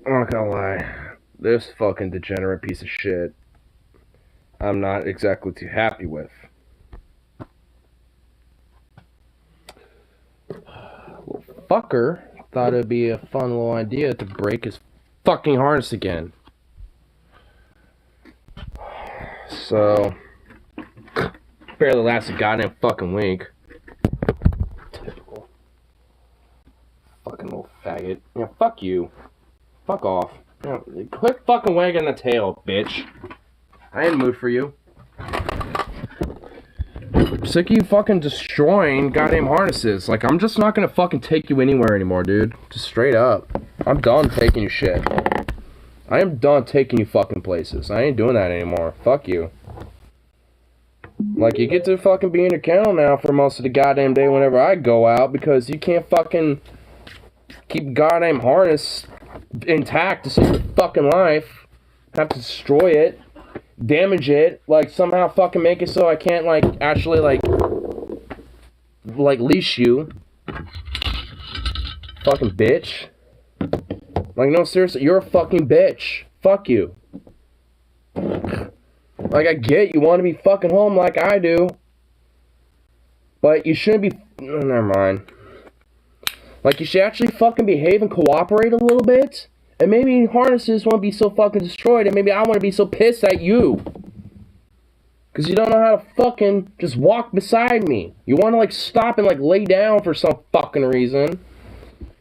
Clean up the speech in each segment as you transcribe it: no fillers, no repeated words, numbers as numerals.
I'm not gonna lie. This fucking degenerate piece of shit, I'm not exactly too happy with. Little fucker thought it'd be a fun little idea to break his fucking harness again. So, barely lasted a goddamn fucking week. Typical. Fucking little faggot. Yeah, fuck you. Fuck off. Yeah, quit fucking wagging the tail, bitch. I ain't in the mood for you. I'm sick of you fucking destroying goddamn harnesses. Like, I'm just not gonna fucking take you anywhere anymore, dude. Just straight up. I'm done taking you shit. I am done taking you fucking places. I ain't doing that anymore. Fuck you. Like, you get to fucking be in your kennel now for most of the goddamn day whenever I go out because you can't fucking keep goddamn harness intact to save your fucking life. Have to destroy it, damage it, like somehow fucking make it so I can't like actually like leash you. Fucking bitch. Like, no, seriously, you're a fucking bitch. Fuck you. Like, I get you want to be fucking home like I do, but you shouldn't be. Oh, never mind. Like, you should actually fucking behave and cooperate a little bit. And maybe harnesses won't be so fucking destroyed, and maybe I want to be so pissed at you. Because you don't know how to fucking just walk beside me. You want to, like, stop and, like, lay down for some fucking reason.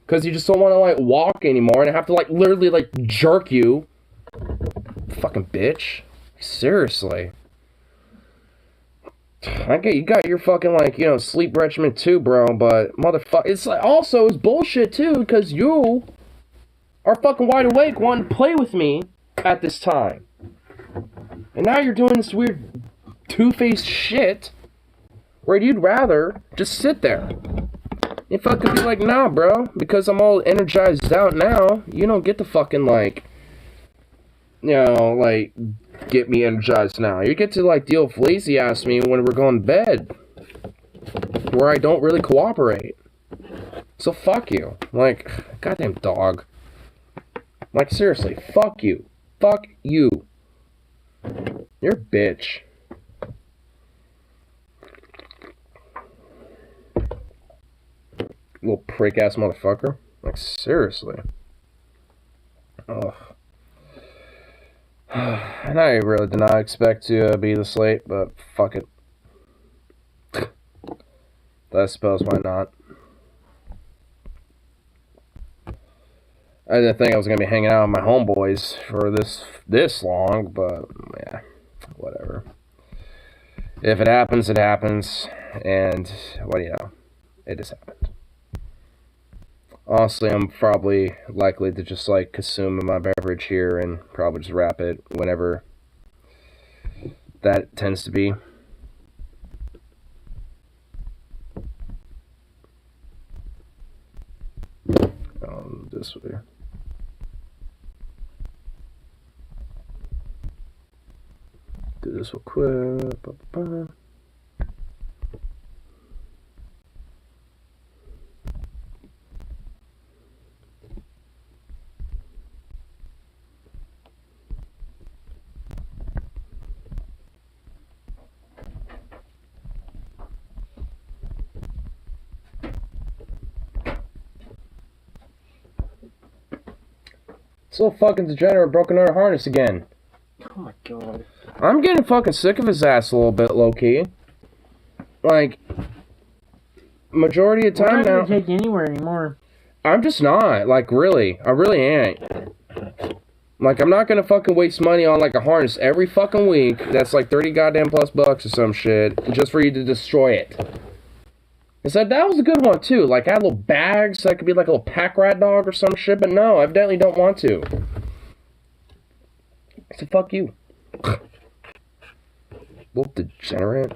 Because you just don't want to, like, walk anymore, and I have to, like, literally, like, jerk you. Fucking bitch. Seriously. I get you got your fucking, like, you know, sleep regimen too, bro, but motherfucker, it's like, also, it's bullshit too, because you are fucking wide awake wanting to play with me at this time. And now you're doing this weird two-faced shit where you'd rather just sit there. You fucking be like, nah, bro, because I'm all energized out now, you don't get to fucking, like, you know, like, get me energized now. You get to, like, deal with lazy ass me when we're going to bed, where I don't really cooperate. So fuck you. Like, goddamn dog. Like, seriously, fuck you. Fuck you. You're a bitch. Little prick ass motherfucker. Like, seriously. Ugh. And I really did not expect to be this late, but fuck it. I suppose why not? I didn't think I was gonna be hanging out with my homeboys for this long, but yeah, whatever. If it happens, it happens, and what do you know? It just happened. Honestly, I'm probably likely to just like consume my beverage here and probably just wrap it whenever that tends to be. This way. Do this real quick. Ba-ba-ba. So fucking degenerate broke another harness again. Oh my god. I'm getting fucking sick of his ass a little bit, low-key. Like, majority of the time now... We're not gonna take you anywhere anymore. I'm just not. Like, really. I really ain't. Like, I'm not gonna fucking waste money on, like, a harness every fucking week that's, like, 30 goddamn plus bucks or some shit just for you to destroy it. And so that was a good one, too. Like, I had little bags that could be like a little pack rat dog or some shit, but no, I evidently don't want to. So fuck you. Little degenerate.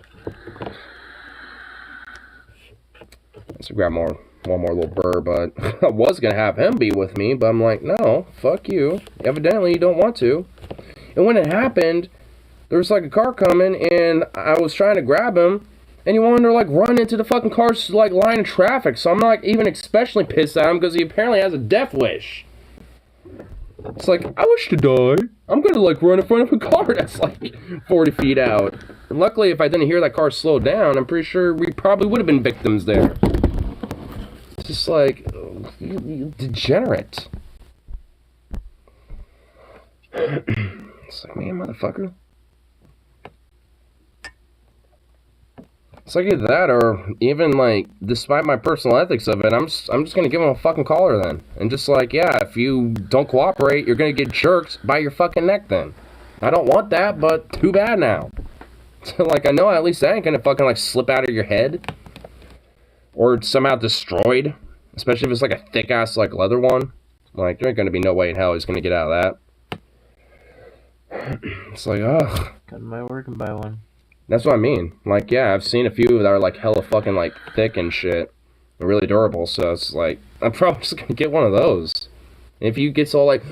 Let's grab one more little burr, but I was gonna have him be with me, but I'm like, no, fuck you. Evidently you don't want to. And when it happened, there was like a car coming, and I was trying to grab him, and he wanted to, like, run into the fucking car's, like, line of traffic. So I'm not even especially pissed at him because he apparently has a death wish. It's like, I wish to die. I'm gonna like run in front of a car that's like 40 feet out. And luckily, if I didn't hear that car slow down, I'm pretty sure we probably would have been victims there. It's just like, you degenerate. It's like, man, motherfucker. It's like either that, or even like, despite my personal ethics of it, I'm just gonna give him a fucking collar then, and just like, yeah, if you don't cooperate, you're gonna get jerked by your fucking neck then. I don't want that, but too bad now. So like, I know at least that ain't gonna fucking like slip out of your head, or somehow destroyed, especially if it's like a thick ass like leather one. Like, there ain't gonna be no way in hell he's gonna get out of that. It's like, ugh. Come to my work and buy one. That's what I mean. Like, yeah, I've seen a few that are like hella fucking like thick and shit. They're really durable, so it's like, I'm probably just gonna get one of those. And if you get all like,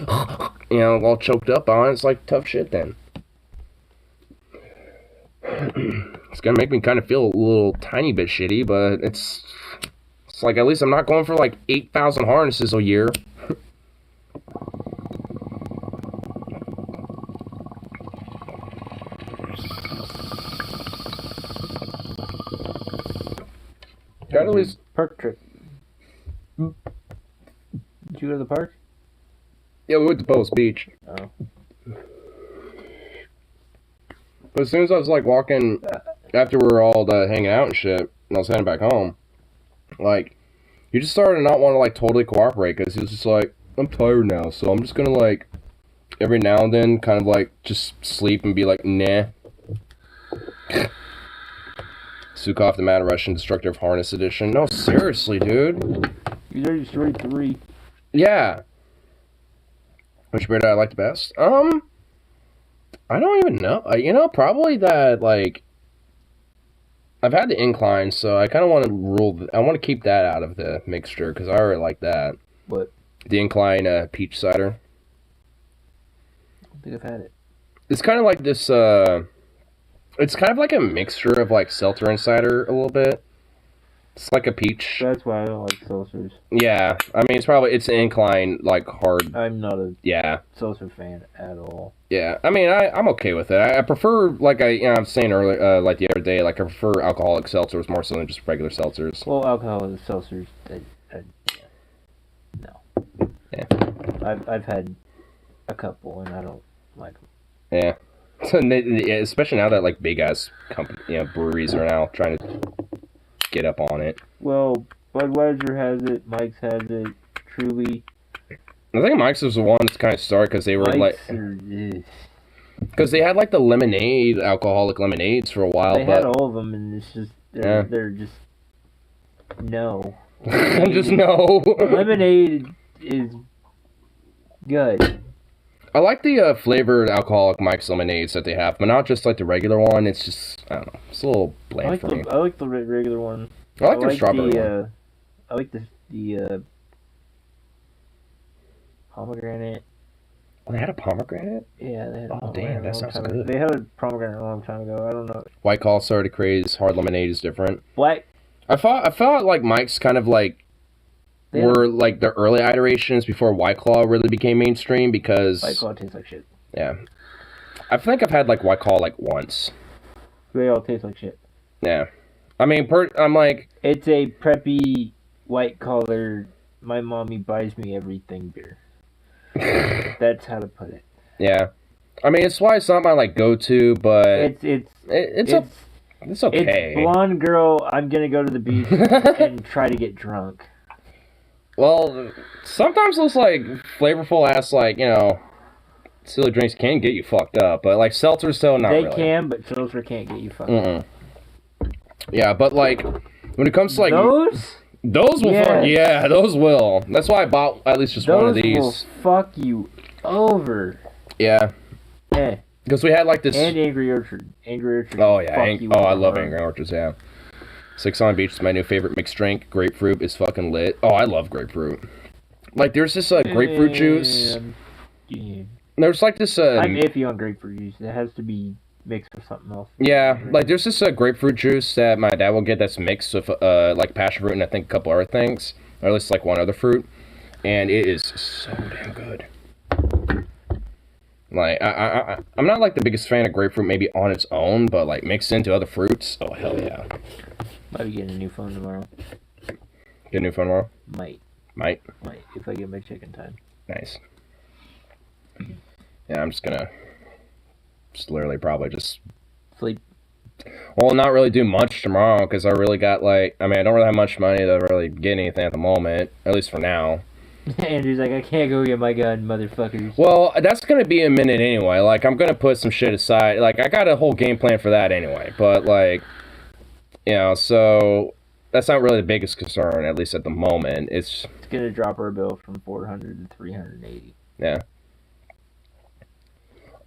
you know, all choked up on it, it's like tough shit then. It's gonna make me kind of feel a little tiny bit shitty, but it's like at least I'm not going for like 8,000 harnesses a year. Got at least Park trip. Did you go to the park? yeah, we went to Post Beach. Oh. But as soon as I was like walking after we were all hanging out and shit, and I was heading back home, like you just started to not want to like totally cooperate because he was just like, I'm tired now, so I'm just gonna like every now and then kind of like just sleep and be like, nah. Sukov the Mad Russian Destructive Harness Edition. No, seriously, dude. You already destroyed 3. Yeah. Which breed I like the best? I don't even know. You know, probably that, like, I've had the Incline, so I kind of want to I want to keep that out of the mixture, because I already like that. What? The Incline Peach Cider. I don't think I've had it. It's kind of like this, it's kind of like a mixture of, like, Seltzer and cider a little bit. It's like a peach. That's why I don't like seltzers. Yeah, I mean, it's an Incline, like, hard. I'm not a Yeah. seltzer fan at all. Yeah, I mean, I'm okay with it. I prefer, like I was saying earlier, like the other day, like I prefer alcoholic seltzers more so than just regular seltzers. Well, alcoholic seltzers, no. Yeah. I've had a couple and I don't like them. Yeah. So, especially now that like big ass breweries are now trying to get up on it. Well, Budweiser has it, Mike's has it, Truly. I think Mike's was the one that's kind of started because they were because they had like the lemonade, alcoholic lemonades for a while. They had all of them, and it's just they're just no. Just no. Lemonade is good. I like the flavored alcoholic Mike's lemonades that they have, but not just like the regular one. It's just, I don't know, it's a little bland for me. I like the regular one. I like their strawberry one. I like the pomegranate. Oh, they had a pomegranate? Yeah, they had. Oh damn, that sounds good. They had a pomegranate a long time ago. I don't know. White Claw started to craze. Hard lemonade is different. Black. I felt like Mike's kind of like were like the early iterations before White Claw really became mainstream because White Claw tastes like shit. Yeah, I think I've had like White Claw like once. They all taste like shit. Yeah, I mean, I'm like it's a preppy white collar. My mommy buys me everything beer. That's how to put it. Yeah, I mean it's why it's not my like go-to, but it's okay. It's blonde girl. I'm gonna go to the beach and try to get drunk. Well, sometimes those like flavorful ass silly drinks can get you fucked up, but like seltzers still not really. They can, but seltzer can't get you fucked up. Yeah, but like when it comes to like those will fuck, yeah, those will. That's why I bought at least just one of these. Those will fuck you over. Yeah. Because we had like this. And Angry Orchard. Angry Orchard. Oh yeah. I love Angry Orchards. Yeah. 6 on Beach is my new favorite mixed drink. Grapefruit is fucking lit. Oh, I love grapefruit. Like there's this grapefruit juice. Yeah. There's like this. I'm iffy on grapefruit juice. It has to be mixed with something else. Yeah, like there's this grapefruit juice that my dad will get that's mixed with like passion fruit and I think a couple other things, or at least like one other fruit, and it is so damn good. Like, I'm not like the biggest fan of grapefruit maybe on its own, but like mixed into other fruits, oh hell yeah. Might be getting a new phone tomorrow. Get a new phone tomorrow? Might, if I get my chicken time. Nice. Yeah, I'm just gonna literally probably just Sleep. well, not really do much tomorrow because I really got like I mean I don't really have much money to really get anything at the moment, at least for now. Andrew's like, I can't go get my gun, motherfuckers. Well, that's gonna be a minute anyway. Like I'm gonna put some shit aside. Like I got a whole game plan for that anyway. But like, you know, so that's not really the biggest concern, at least at the moment. It's gonna drop our bill from 400 to 380. yeah.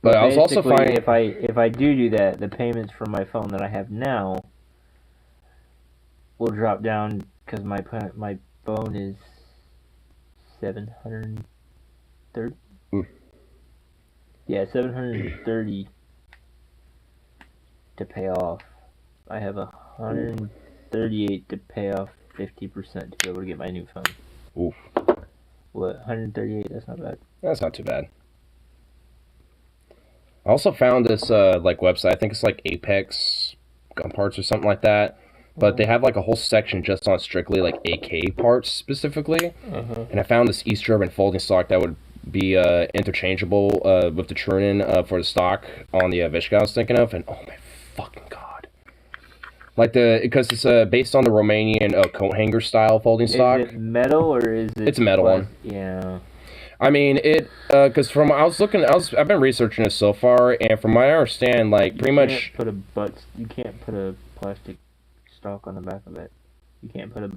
But I was also finding if I do that, the payments for my phone that I have now will drop down because my phone is 730. Yeah, 730 to pay off. I have 138 to pay off 50% to be able to get my new phone. Oof. What, 138? That's not bad. That's not too bad. I also found this like website. I think it's like Apex Gun Parts or something like that. But they have like a whole section just on strictly like AK parts specifically. And I found this East German folding stock that would be interchangeable with the Trunin for the stock on the Vishka I was thinking of. And oh my fucking god. Like because it's based on the Romanian coat hanger style folding stock. Is it metal or is it? It's a metal one. Yeah. I mean it, because I've been researching this so far, and from what I understand, like pretty much. You can't put a plastic stock on the back of it. You can't put a.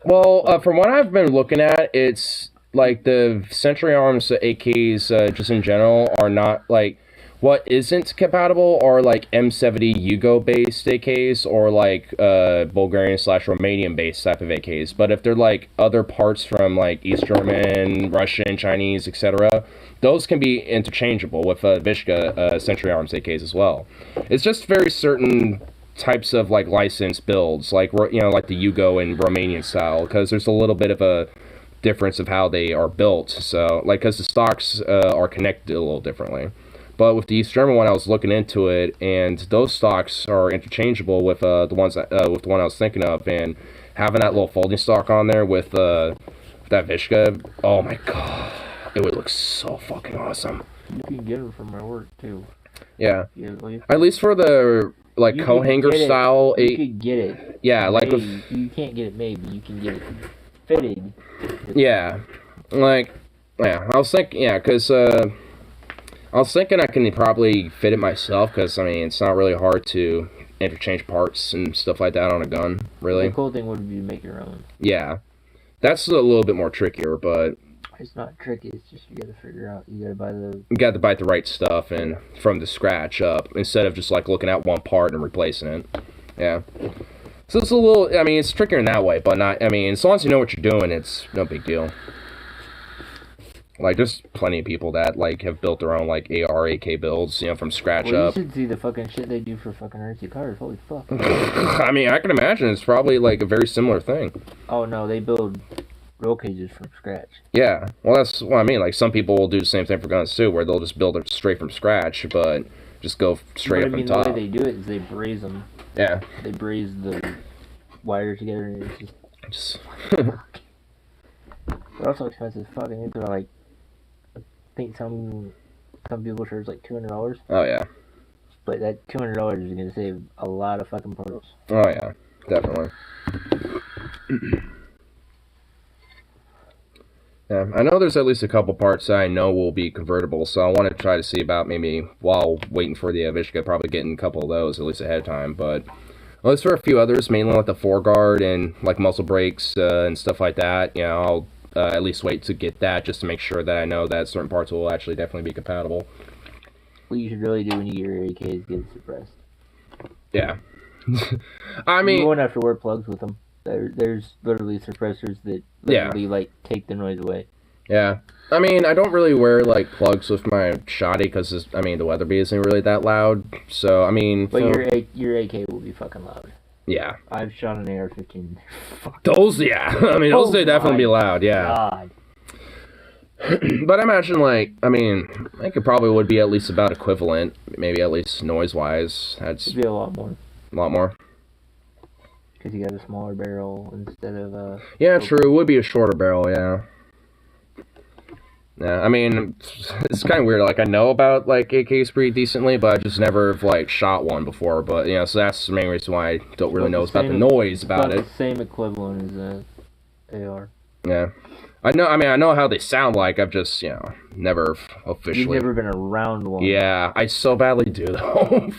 Well, from what I've been looking at, it's like the Century Arms AKs, just in general, are not like. What isn't compatible are like M70 Yugo based AKs or like Bulgarian / Romanian based type of AKs. But if they're like other parts from like East German, Russian, Chinese, etc., those can be interchangeable with Vishka Century Arms AKs as well. It's just very certain types of like licensed builds, like you know, like the Yugo and Romanian style, because there's a little bit of a difference of how they are built. So like because the stocks are connected a little differently. But with the East German one, I was looking into it, and those stocks are interchangeable with the ones with the one I was thinking of, and having that little folding stock on there with that Vishka, oh my god, it would look so fucking awesome. You can get them from my work too. Yeah, at least for the like coat hanger style. You could get it. Yeah, like you can't get it made, but you can get it fitted. Yeah, like yeah, I was thinking because. I was thinking I can probably fit it myself because, I mean, it's not really hard to interchange parts and stuff like that on a gun, really. The cool thing would be to make your own. Yeah. That's a little bit more trickier, but... It's not tricky, it's just you gotta figure out, you gotta buy the right stuff and from the scratch up, instead of just, like, looking at one part and replacing it. Yeah. So it's a little, I mean, it's trickier in that way, but not, I mean, as long as you know what you're doing, it's no big deal. Like, there's plenty of people that, like, have built their own, like, AR, AK builds, you know, from scratch up. You should see the fucking shit they do for fucking RC cars. Holy fuck. I mean, I can imagine it's probably, like, a very similar thing. Oh, no, they build roll cages from scratch. Yeah. Well, that's what I mean. Like, some people will do the same thing for guns, too, where they'll just build it straight from scratch, but just go straight up from top. The way they do it is they braze them. Yeah. They braze the wire together, and it's just... They're also expensive. Fucking, they're like... I think some people charge like $200. Oh yeah. But that $200 is gonna save a lot of fucking parts. Oh yeah, definitely. Yeah, I know there's at least a couple parts that I know will be convertible, so I want to try to see about maybe while waiting for the Vishka, probably getting a couple of those at least ahead of time. But at least for a few others, mainly like the foreguard and like muzzle brakes and stuff like that, you know, I'll at least wait to get that just to make sure that I know that certain parts will actually definitely be compatible. What you should really do when you get your AK is get it suppressed. Yeah. I mean... You won't have to wear plugs with them. There's literally suppressors that literally, like, take the noise away. Yeah. I mean, I don't really wear, like, plugs with my shotty because, I mean, the Weatherby isn't really that loud. So, I mean... But your AK will be fucking loud. Yeah. I've shot an AR-15. Those, yeah. I mean, those would definitely be loud, yeah. God. But I imagine, like, I mean, I think it probably would be at least about equivalent, maybe at least noise-wise. That's It'd be a lot more. a lot more. Because you got a smaller barrel instead of Yeah, true. It would be a shorter barrel, yeah. Yeah, I mean, it's kind of weird. Like, I know about, like, AKs pretty decently, but I just never, like, shot one before. But, you know, so that's the main reason why I don't really know about the noise about it. The same equivalent as AR. Yeah. I know how they sound like. I've just, you know, never officially. You've never been around one. Yeah, I so badly do, though.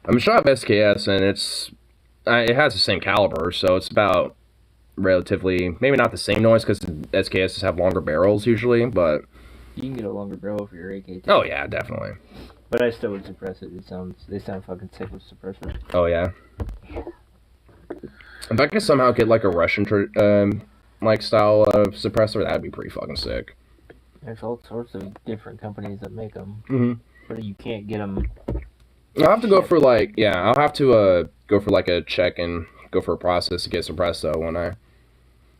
I'm a shot of SKS, and it has the same caliber, so it's about relatively, maybe not the same noise, because SKSs have longer barrels usually, but... You can get a longer barrel for your AK, too. Oh, yeah, definitely. But I still would suppress it. They sound fucking sick with suppressor. Oh, yeah. If I could somehow get, like, a Russian, like, style of suppressor, that'd be pretty fucking sick. There's all sorts of different companies that make them. Mm-hmm. But you can't get them... I'll have to go for, like, I'll have to, go for, like, a check and go for a process to get suppressor when I...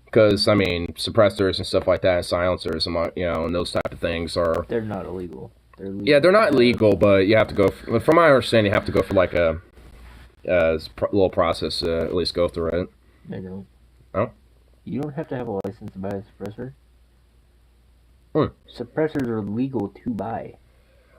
Because, I mean, suppressors and stuff like that, and silencers and, you know, and those type of things are... They're not illegal. They're legal. Yeah, they're not legal, but you have to go... From my understanding, you have to go for, like, a little process to at least go through it. I don't. Oh? You don't have to have a license to buy a suppressor. Hmm. Suppressors are legal to buy.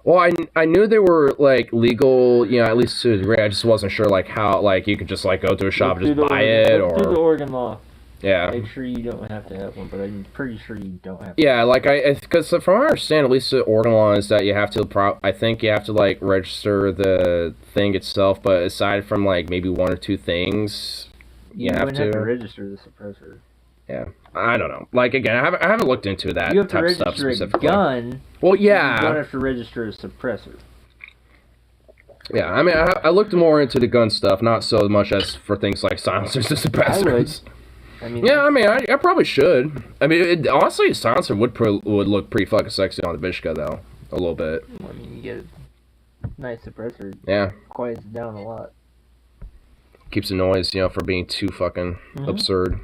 Well, I knew they were, like, legal, you know, at least to a degree. I just wasn't sure, like, how, like, you could just, like, go to a shop and just buy it, or... Through the Oregon law. Yeah. Make sure you don't have to have one, but I'm pretty sure you don't have to. Yeah, like, because from what I understand, at least the Oregon law is that you have to, I think you have to, like, register the thing itself, but aside from, like, maybe one or two things, you have to register the suppressor. Yeah, I don't know. Like, again, I haven't looked into that type of stuff specifically. You have to register a gun. Well, yeah. You don't have to register a suppressor. Yeah, I mean, I looked more into the gun stuff, not so much as for things like silencers and suppressors. I mean, yeah, I mean, I probably should. I mean, honestly, a silencer would look pretty fucking sexy on the Vishka, though. A little bit. I mean, you get a nice suppressor. Yeah. Quiets it down a lot. Keeps the noise, you know, from being too fucking absurd.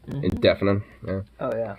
And deafening. Yeah. Oh, yeah.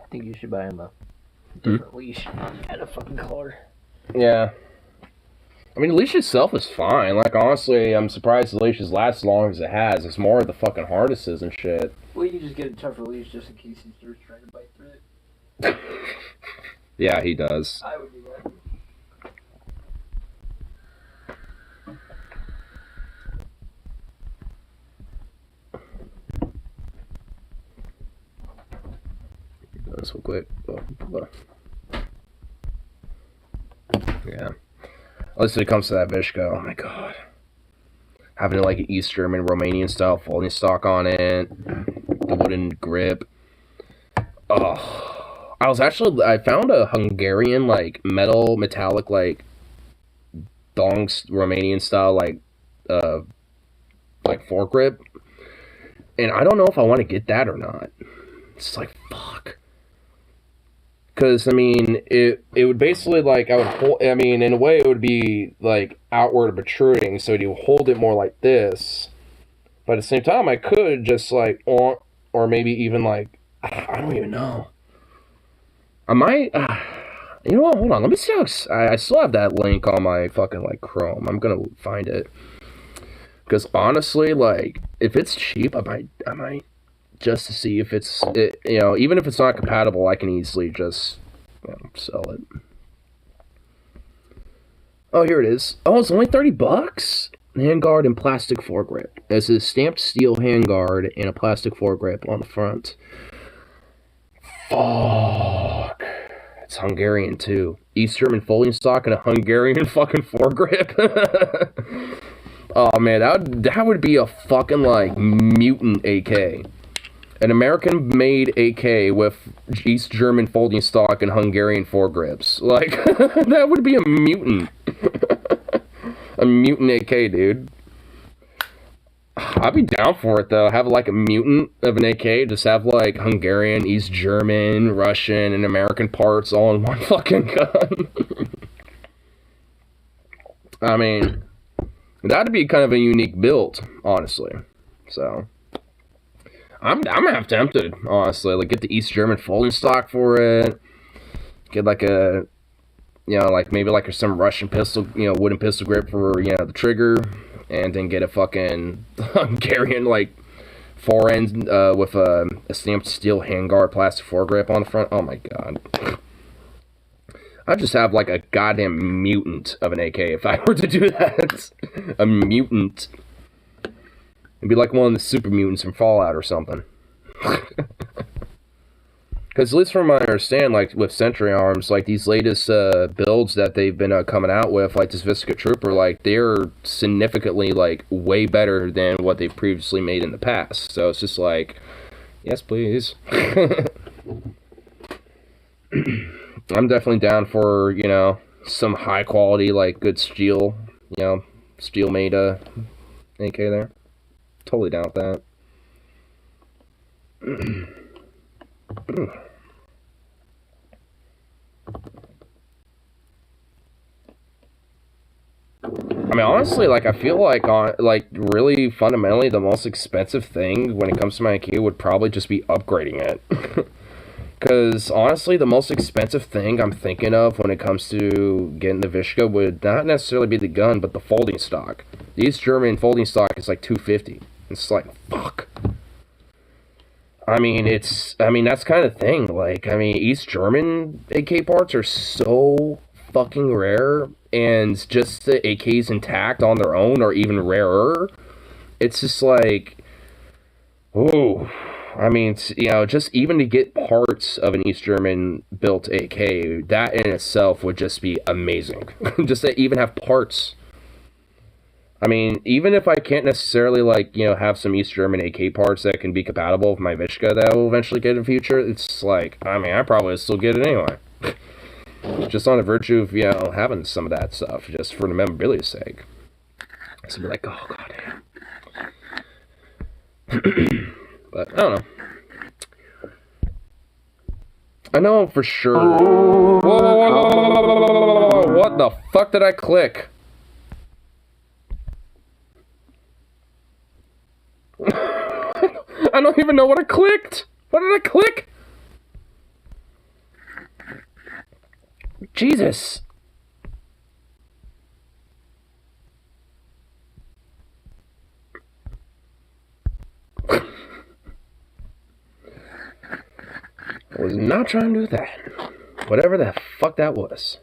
I think you should buy him a different leash. Add a fucking collar. Yeah. I mean, the leash itself is fine. Like, honestly, I'm surprised the leashes last as long as it has. It's more of the fucking harnesses and shit. Well, you can just get a tougher leash just in case he starts trying to bite through it. Yeah, he does. I would do that. This real quick. Yeah. At least when it comes to that Vishka, oh my god. Having like an East German Romanian style folding stock on it. The wooden grip. Oh. I found a Hungarian like metallic like dongs Romanian style like foregrip. And I don't know if I want to get that or not. It's like fuck. Because, I mean, it would basically, like, in a way, it would be, like, outward protruding, so you hold it more like this. But at the same time, I could just, like, or maybe even, like, I don't even know. I might, you know what, hold on, let me see how, I still have that link on my fucking, like, Chrome. I'm gonna find it. Because, honestly, like, if it's cheap, I might. Just to see if it's, you know, even if it's not compatible, I can easily just, you know, sell it. Oh, here it is. Oh, it's only $30? Handguard and plastic foregrip. It's a stamped steel handguard and a plastic foregrip on the front. Fuck. It's Hungarian too. East German folding stock and a Hungarian fucking foregrip. Oh man, that would be a fucking like mutant AK. An American-made AK with East German folding stock and Hungarian foregrips. Like, that would be a mutant. A mutant AK, dude. I'd be down for it, though. Have, like, a mutant of an AK. Just have, like, Hungarian, East German, Russian, and American parts all in one fucking gun. I mean, that'd be kind of a unique build, honestly. So... I'm half tempted, honestly. Like, get the East German folding stock for it. Get, like, a, you know, like, maybe, like, some Russian pistol, you know, wooden pistol grip for, you know, the trigger. And then get a fucking Hungarian, like, forend with a stamped steel handguard plastic foregrip on the front. Oh, my God. I'd just have, like, a goddamn mutant of an AK if I were to do that. A mutant. It'd be like one of the super mutants from Fallout or something. Because at least from what I understand, like with Century Arms, like these latest builds that they've been coming out with, like this Visca Trooper, like they're significantly like way better than what they've previously made in the past. So it's just like, yes, please. I'm definitely down for, you know, some high quality, like good steel, you know, steel made AK there. Totally down with that. I mean, honestly, like, I feel like, really fundamentally, the most expensive thing when it comes to my IQ would probably just be upgrading it. Because, honestly, the most expensive thing I'm thinking of when it comes to getting the Vishka would not necessarily be the gun, but the folding stock. The East German folding stock is like $250. It's like, fuck. I mean, that's kind of the thing. Like, I mean, East German AK parts are so fucking rare, and just the AKs intact on their own are even rarer. It's just like, oh, I mean, you know, just even to get parts of an East German built AK, that in itself would just be amazing. Just to even have parts. I mean, even if I can't necessarily, like, you know, have some East German AK parts that can be compatible with my Vishka that I will eventually get in the future, it's like, I mean, I probably would still get it anyway. Just on the virtue of, you know, having some of that stuff, just for the memorabilia's sake. So be like, oh, goddamn. But, I don't know. I know for sure. Whoa, whoa, whoa, whoa, whoa, whoa, what the fuck did I click? I don't even know what I clicked. What did I click? Jesus. I was not trying to do that. Whatever the fuck that was.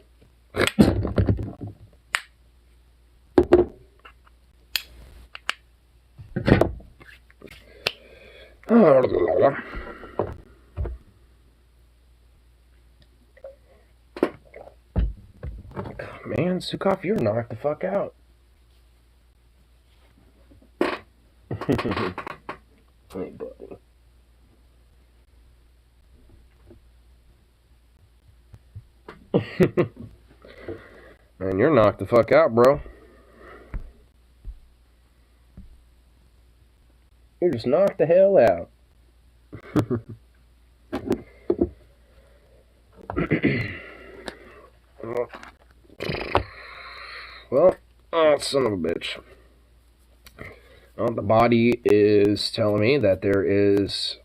Man, Sukov, you're knocked the fuck out. Hey, buddy. Man, you're knocked the fuck out, bro. You're just knocked the hell out. Well, oh, son of a bitch. Well, the body is telling me that there is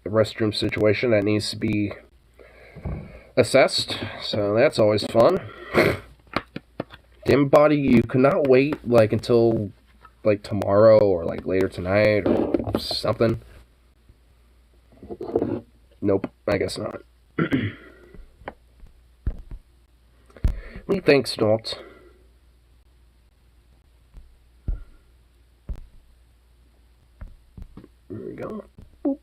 a restroom situation that needs to be assessed, so that's always fun. Damn body, you could not wait, like, until, like, tomorrow or, like, later tonight or something? Nope, I guess not. Thanks, not. There we go. Boop.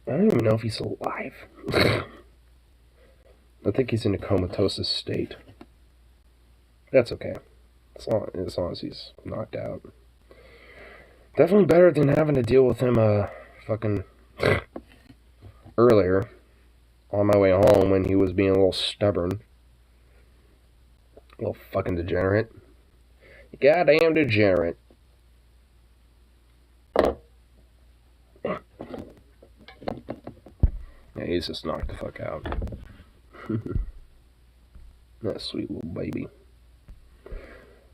I don't even know if he's alive. I think he's in a comatose state. That's okay. As long as he's knocked out. Definitely better than having to deal with him, fucking earlier. On my way home when he was being a little stubborn. Little fucking degenerate. Goddamn degenerate. Yeah, he's just knocked the fuck out. That sweet little baby.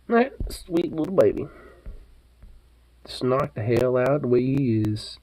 That sweet little baby. Just knocked the hell out the way he is.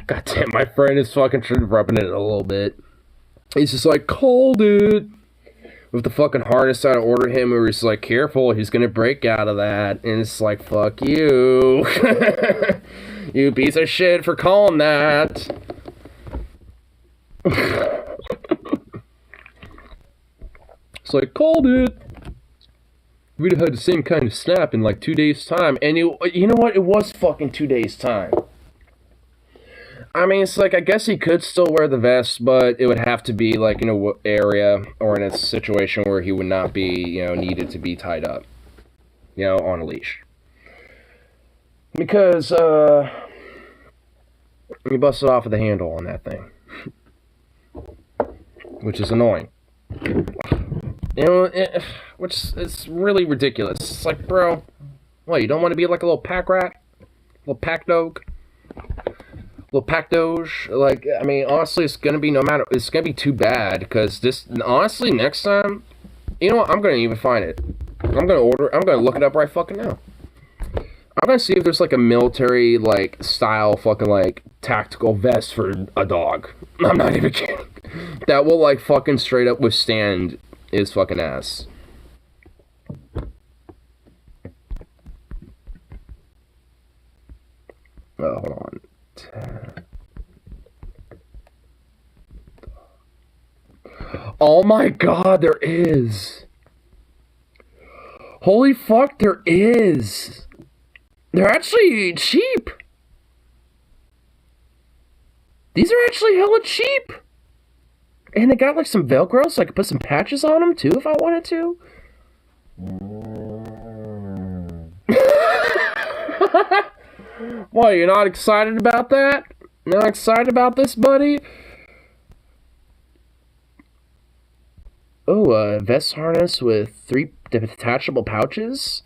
God damn, my friend is fucking rubbing it a little bit. He's just like, called it. With the fucking harness I ordered him, we were just like, careful, he's gonna break out of that. And it's like, fuck you. You piece of shit for calling that. It's like, called it. We'd have had the same kind of snap in like 2 days' time. And you know what? It was fucking 2 days' time. I mean, it's like, I guess he could still wear the vest, but it would have to be, like, in an area or in a situation where he would not be, you know, needed to be tied up, you know, on a leash. Because, he busted off of the handle on that thing. Which is annoying. You know, which is really ridiculous. It's like, bro, what, you don't want to be like a little pack rat? A little pack dog? Little pack doge, like, I mean, honestly, it's gonna be it's gonna be too bad, because this, honestly, next time, you know what, I'm gonna even find it. I'm gonna look it up right fucking now. I'm gonna see if there's, like, a military, like, style fucking, like, tactical vest for a dog. I'm not even kidding. That will, like, fucking straight up withstand his fucking ass. Oh, hold on. Oh my god, there is. Holy fuck, there is. They're actually cheap. These are actually hella cheap. And they got like some Velcro, so I could put some patches on them too if I wanted to. What, you're not excited about that? Not excited about this, buddy? Oh, a vest harness with 3 detachable pouches?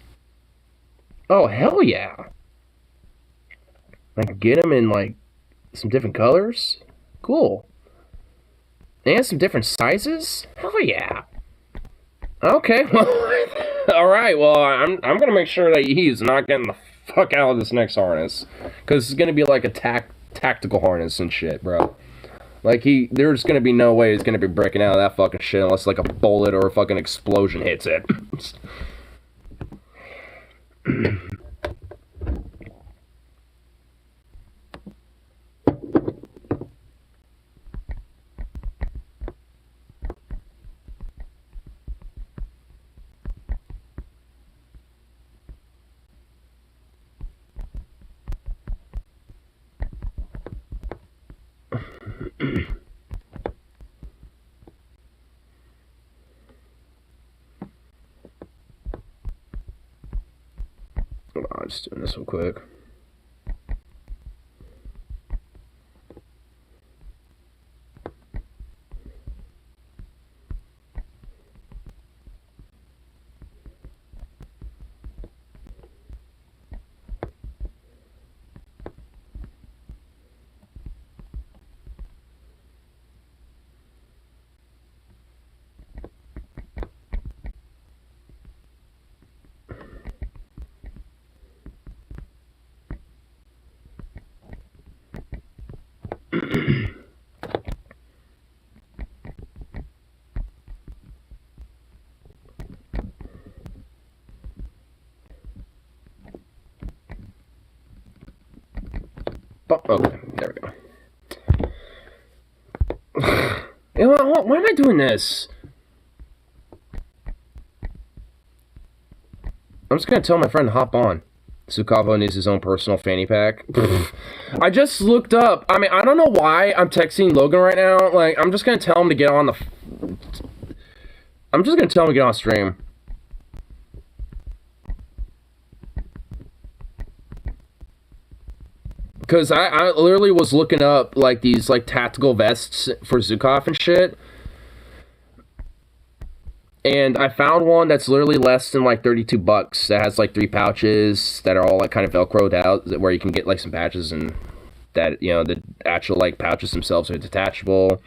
Oh, hell yeah. I can get them in, like, some different colors? Cool. And some different sizes? Hell yeah. Okay, well, alright, well, I'm gonna make sure that he's not getting the fuck out of this next harness. Because it's gonna be like a tactical harness and shit, bro. Like, there's gonna be no way he's gonna be breaking out of that fucking shit unless, like, a bullet or a fucking explosion hits it. I'm just doing this real quick. Okay, there we go. You know what? Why am I doing this? I'm just gonna tell my friend to hop on. Sukavo needs his own personal fanny pack. I just looked up. I mean, I don't know why I'm texting Logan right now. Like, I'm just gonna tell him to get on the... I'm just gonna tell him to get on stream. Because I literally was looking up, like, these, like, tactical vests for Zukov and shit. And I found one that's literally less than, like, $32. That has, like, 3 pouches that are all, like, kind of Velcroed out, where you can get, like, some patches, and that, you know, the actual, like, pouches themselves are detachable.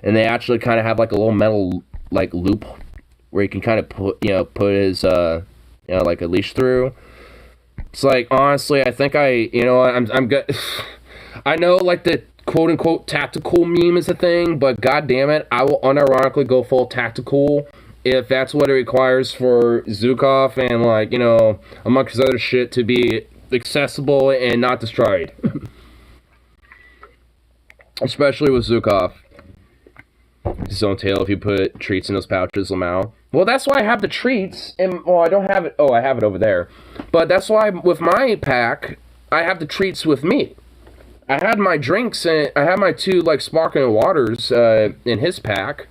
And they actually kind of have, like, a little metal, like, loop where you can kind of put, you know, put his, you know, like, a leash through. It's like, honestly, I think you know, I'm good. I know, like, the quote-unquote tactical meme is a thing, but god damn it, I will unironically go full tactical if that's what it requires for Zukov and, like, you know, amongst other shit to be accessible and not destroyed. Especially with Zukov. His own tail if you put treats in those pouches, Lamau. Well, that's why I have the treats, and, well, I don't have it, oh, I have it over there. But that's why, with my pack, I have the treats with me. I had my drinks, and I had my 2, like, sparkling waters, in his pack.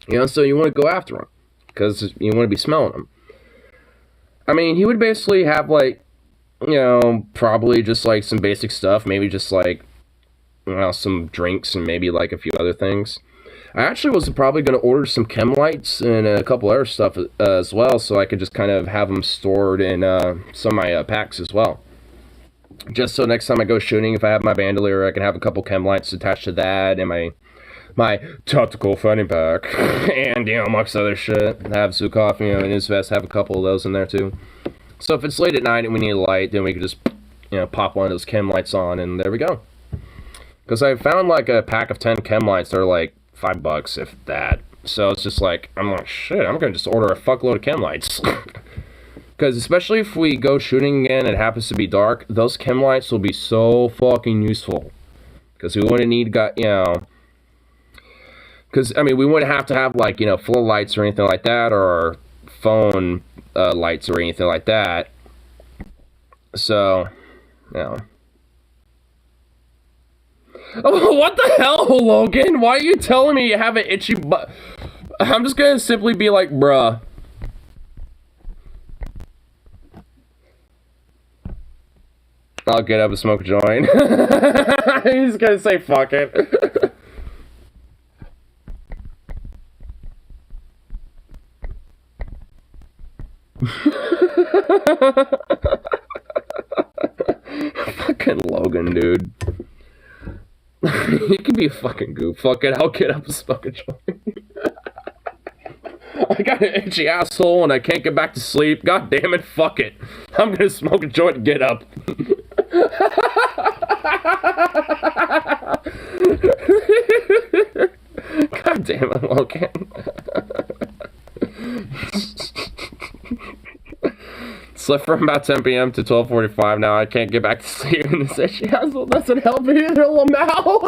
You know, so you want to go after him. Because you want to be smelling him. I mean, he would basically have, like, you know, probably just, like, some basic stuff. Maybe just, like, you know, some drinks and maybe, like, a few other things. I actually was probably going to order some chem lights and a couple other stuff as well, so I could just kind of have them stored in some of my packs as well. Just so next time I go shooting, if I have my bandolier, I can have a couple chem lights attached to that, and my tactical fanny pack, and, you know, amongst other shit. Have Zukov, you know, in his vest, have a couple of those in there too. So if it's late at night and we need a light, then we can just, you know, pop one of those chem lights on, and there we go. Because I found, like, a pack of 10 chem lights that are, like, $5, if that. So it's just like, I'm like, shit, I'm gonna just order a fuckload of chem lights. Because especially if we go shooting again and it happens to be dark, those chem lights will be so fucking useful. Because we wouldn't need, you know... Because, I mean, we wouldn't have to have, like, you know, floodlights or anything like that, or phone lights or anything like that. So, you know... Oh, what the hell, Logan? Why are you telling me you have an itchy butt? I'm just gonna simply be like, bruh. I'll get up and smoke a joint. He's gonna say, fuck it. Fucking Logan, dude. You can be a fucking goof. Fuck it, I'll get up and smoke a joint. I got an itchy asshole and I can't get back to sleep. God damn it, fuck it. I'm gonna smoke a joint and get up. God damn it, Logan. Slept from about 10 p.m. to 12:45 now. I can't get back to sleep. And this itchy asshole doesn't help me either, Lamau.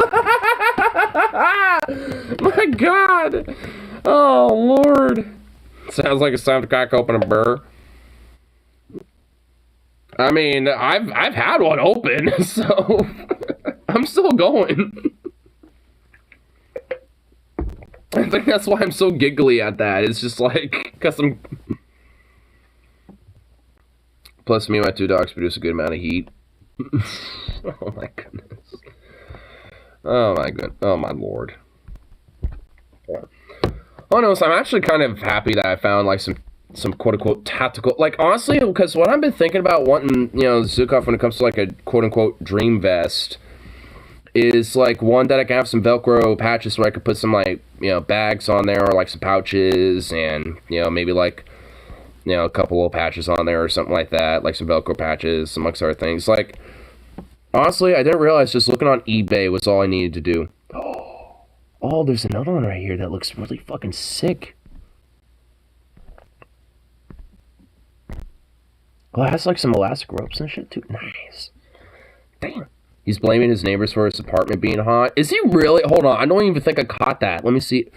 My God. Oh, Lord. Sounds like it's time to crack open a burr. I mean, I've had one open, so I'm still going. I think that's why I'm so giggly at that. It's just like, because I'm... Plus, me and my 2 dogs produce a good amount of heat. Oh my goodness. Oh my god. Oh my lord. Yeah. Oh no, so I'm actually kind of happy that I found like some quote-unquote tactical, like honestly, because what I've been thinking about wanting, you know, Zukov when it comes to like a quote-unquote dream vest is like one that I can have some Velcro patches so I could put some like, you know, bags on there or like some pouches and, you know, maybe like, you know, a couple little patches on there or something like that, like some Velcro patches, amongst other things. Like, honestly, I didn't realize just looking on eBay was all I needed to do. Oh, there's another one right here that looks really fucking sick. Oh, it has like some elastic ropes and shit too. Nice. Damn. He's blaming his neighbors for his apartment being hot. Is he really? Hold on, I don't even think I caught that. Let me see.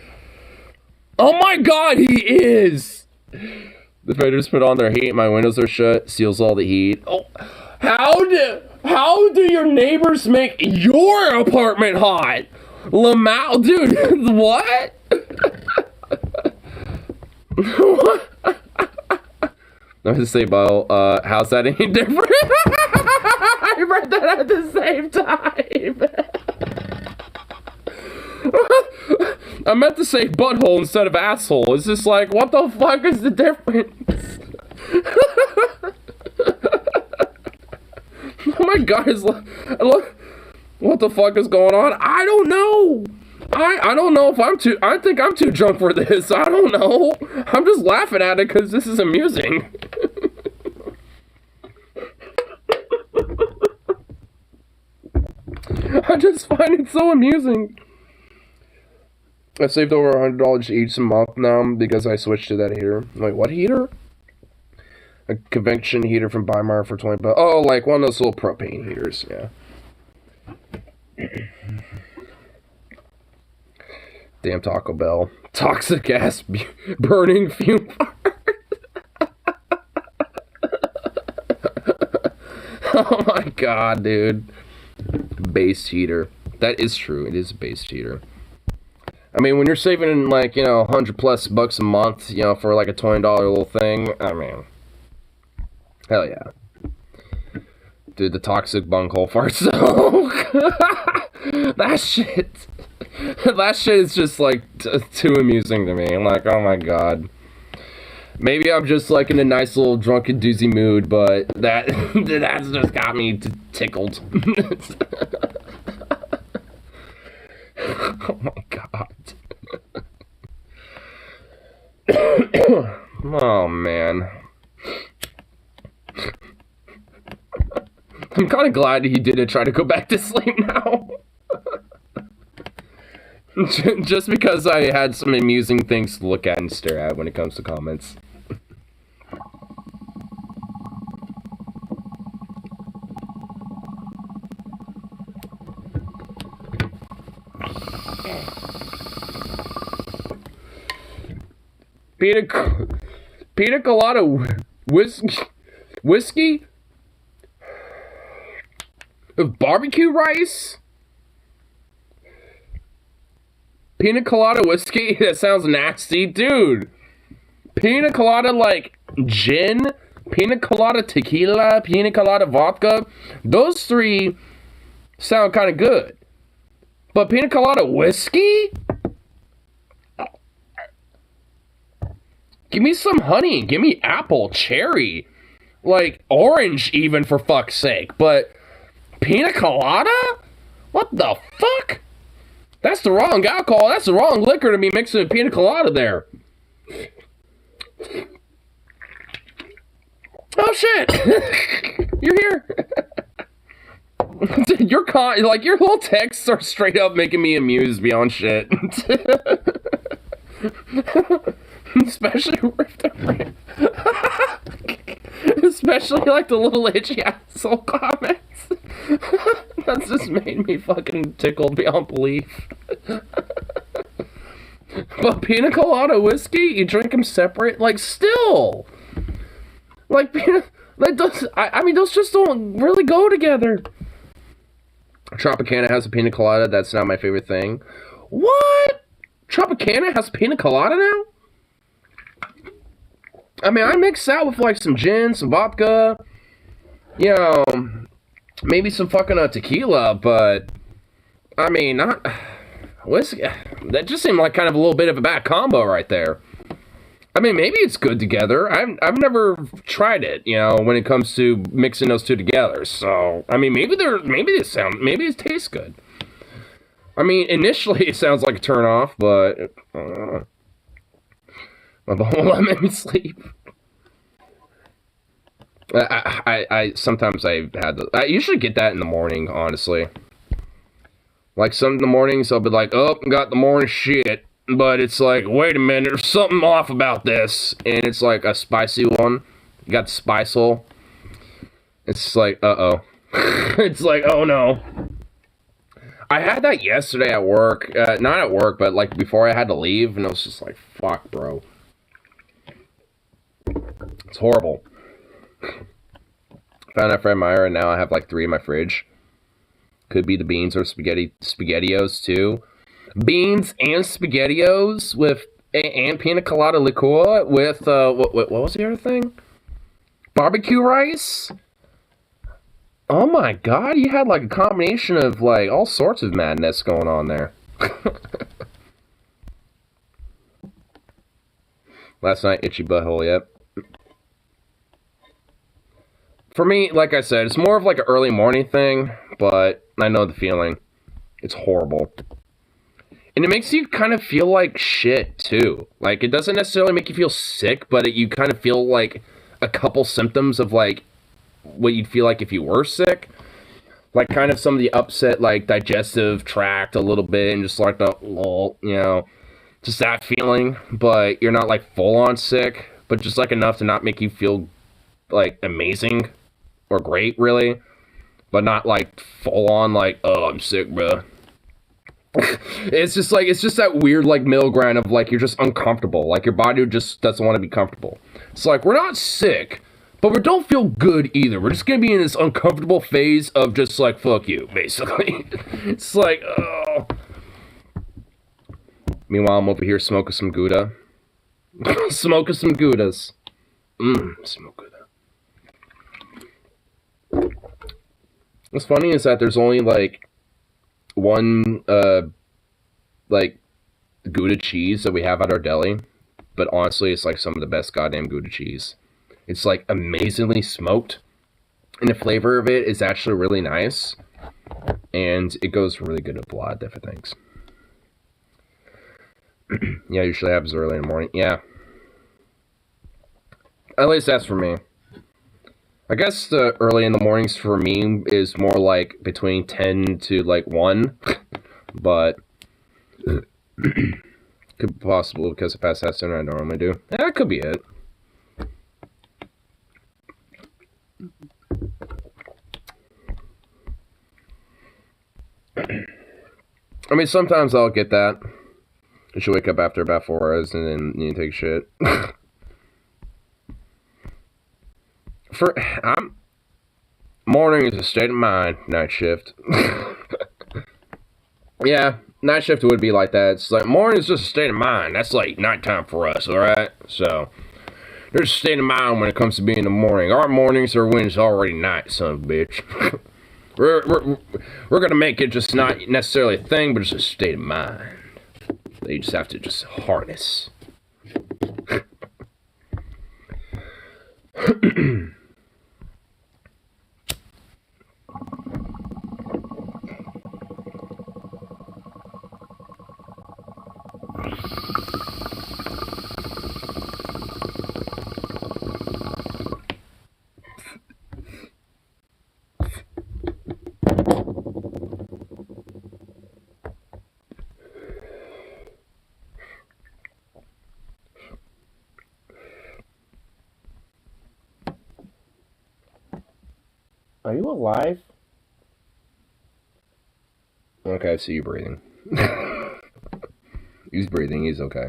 Oh my god, he is! The fenders put on their heat, my windows are shut, seals all the heat. Oh, how do your neighbors make your apartment hot? Lamau, dude, what? What? I was to say, Bo, how's that any different? I read that at the same time. I meant to say butthole instead of asshole. It's just like, what the fuck is the difference? Oh my god, what the fuck is going on? I don't know. I don't know if I think I'm too drunk for this. I don't know. I'm just laughing at it because this is amusing. I just find it so amusing. I saved over $100 each a month now because I switched to that heater. Wait, what heater? A convection heater from Weimar for $20. Oh, like one of those little propane heaters, yeah. Damn Taco Bell. Toxic ass burning fume fire. Oh my god, dude. Base heater. That is true. It is a base heater. I mean, when you're saving like, you know, $100+ a month, you know, for like a $20 little thing, I mean, hell yeah. Dude, the toxic bunghole farts. That shit. That shit is just like too amusing to me. I'm like, oh my god. Maybe I'm just like in a nice little drunken doozy mood, but that's just got me tickled. Oh my god. Oh man. I'm kind of glad he didn't try to go back to sleep now. Just because I had some amusing things to look at and stare at when it comes to comments. Pina colada whiskey with barbecue rice? Pina colada whiskey? That sounds nasty. Dude. Pina colada like gin, pina colada tequila, pina colada vodka. Those three sound kind of good. But pina colada whiskey? Give me some honey. Give me apple, cherry. Like orange even, for fuck's sake. But pina colada? What the fuck? That's the wrong alcohol. That's the wrong liquor to be mixing a pina colada there. Oh shit! You're here. Dude, your little texts are straight up making me amused beyond shit. Especially with the especially like the little itchy asshole comments. That's just made me fucking tickled beyond belief. But pina colada whiskey, you drink them separate, like still, like I mean those just don't really go together. Tropicana has a pina colada. That's not my favorite thing. What? Tropicana has pina colada now? I mean, I mix that with like some gin, some vodka, you know, maybe some fucking tequila, but I mean, not whiskey. That just seemed like kind of a little bit of a bad combo right there. I mean, maybe it's good together. I've never tried it, you know, when it comes to mixing those two together. So, I mean, maybe it tastes good. I mean, initially it sounds like a turn off, but my bone will let me sleep. I sometimes I usually get that in the morning, honestly. Like some in the mornings I'll be like, oh, got the morning shit. But it's like, wait a minute, there's something off about this. And it's like a spicy one. You got the spice hole. It's like, uh-oh. It's like, oh no. I had that yesterday at work. Not at work, but like before I had to leave. And I was just like, fuck, bro. It's horrible. Found out Fred Meyer, and now I have like 3 in my fridge. Could be the beans or SpaghettiOs too. Beans and SpaghettiOs with and pina colada liqueur with what was the other thing? Barbecue rice. Oh my god, you had like a combination of like all sorts of madness going on there. Last night, itchy butthole. Yep. For me, like I said, it's more of like an early morning thing, but I know the feeling. It's horrible. And it makes you kind of feel like shit, too. Like, it doesn't necessarily make you feel sick, but you kind of feel like a couple symptoms of, like, what you'd feel like if you were sick. Like, kind of some of the upset, like, digestive tract a little bit, and just like the, you know, just that feeling. But you're not, like, full-on sick, but just, like, enough to not make you feel, like, amazing or great, really. But not, like, full-on, like, oh, I'm sick, bruh. It's just that weird like middle ground of like you're just uncomfortable, like your body just doesn't want to be comfortable. It's like we're not sick, but we don't feel good either. We're just gonna be in this uncomfortable phase of just like fuck you, basically. It's like oh. Meanwhile, I'm over here smoking some Gouda. Smoking some Goudas. Smoke Gouda. What's funny is that there's only like one like Gouda cheese that we have at our deli, but honestly it's like some of the best goddamn Gouda cheese. It's like amazingly smoked, and the flavor of it is actually really nice, and it goes really good with a lot of different things. Yeah, usually happens early in the morning. Yeah, at least that's for me. I guess the early in the mornings for me is more like between 10 to like 1. But could be possible because if I pass that sooner I normally do. Yeah, that could be it. I mean, sometimes I'll get that. I should wake up after about 4 hours and then you take shit. Morning is a state of mind. Night shift. Yeah, night shift would be like that. It's like morning is just a state of mind. That's like nighttime for us, alright? So, there's a state of mind when it comes to being in the morning. Our mornings are when it's already night, son of a bitch. we're gonna make it just not necessarily a thing, but it's a state of mind. That you just have to just harness. Are you alive? Okay, I see you breathing. He's breathing, he's okay.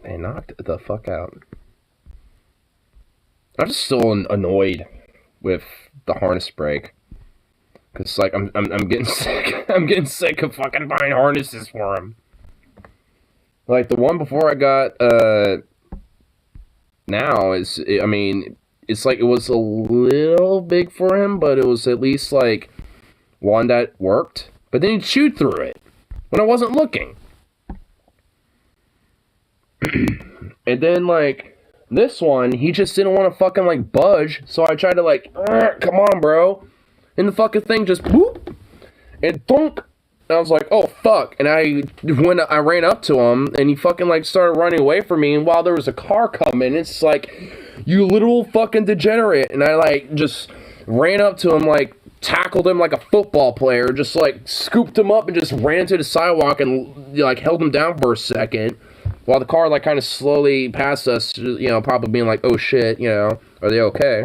They knocked the fuck out. I'm just still annoyed with the harness break. Cause like I'm getting sick. I'm getting sick of fucking buying harnesses for him. Like, the one before I got, now is, I mean, it's like, it was a little big for him, but it was at least, like, one that worked. But then he'd shoot through it when I wasn't looking. And then, like, this one, he just didn't want to fucking, like, budge. So I tried to, like, come on, bro. And the fucking thing just, whoop, and thunk. And I was like, oh, fuck. And when I ran up to him, and he fucking, like, started running away from me. And while there was a car coming, it's like, you little fucking degenerate. And I, like, just ran up to him, like, tackled him like a football player. Just, like, scooped him up and just ran to the sidewalk and, like, held him down for a second. While the car, like, kind of slowly passed us, you know, probably being like, oh, shit, you know, are they okay?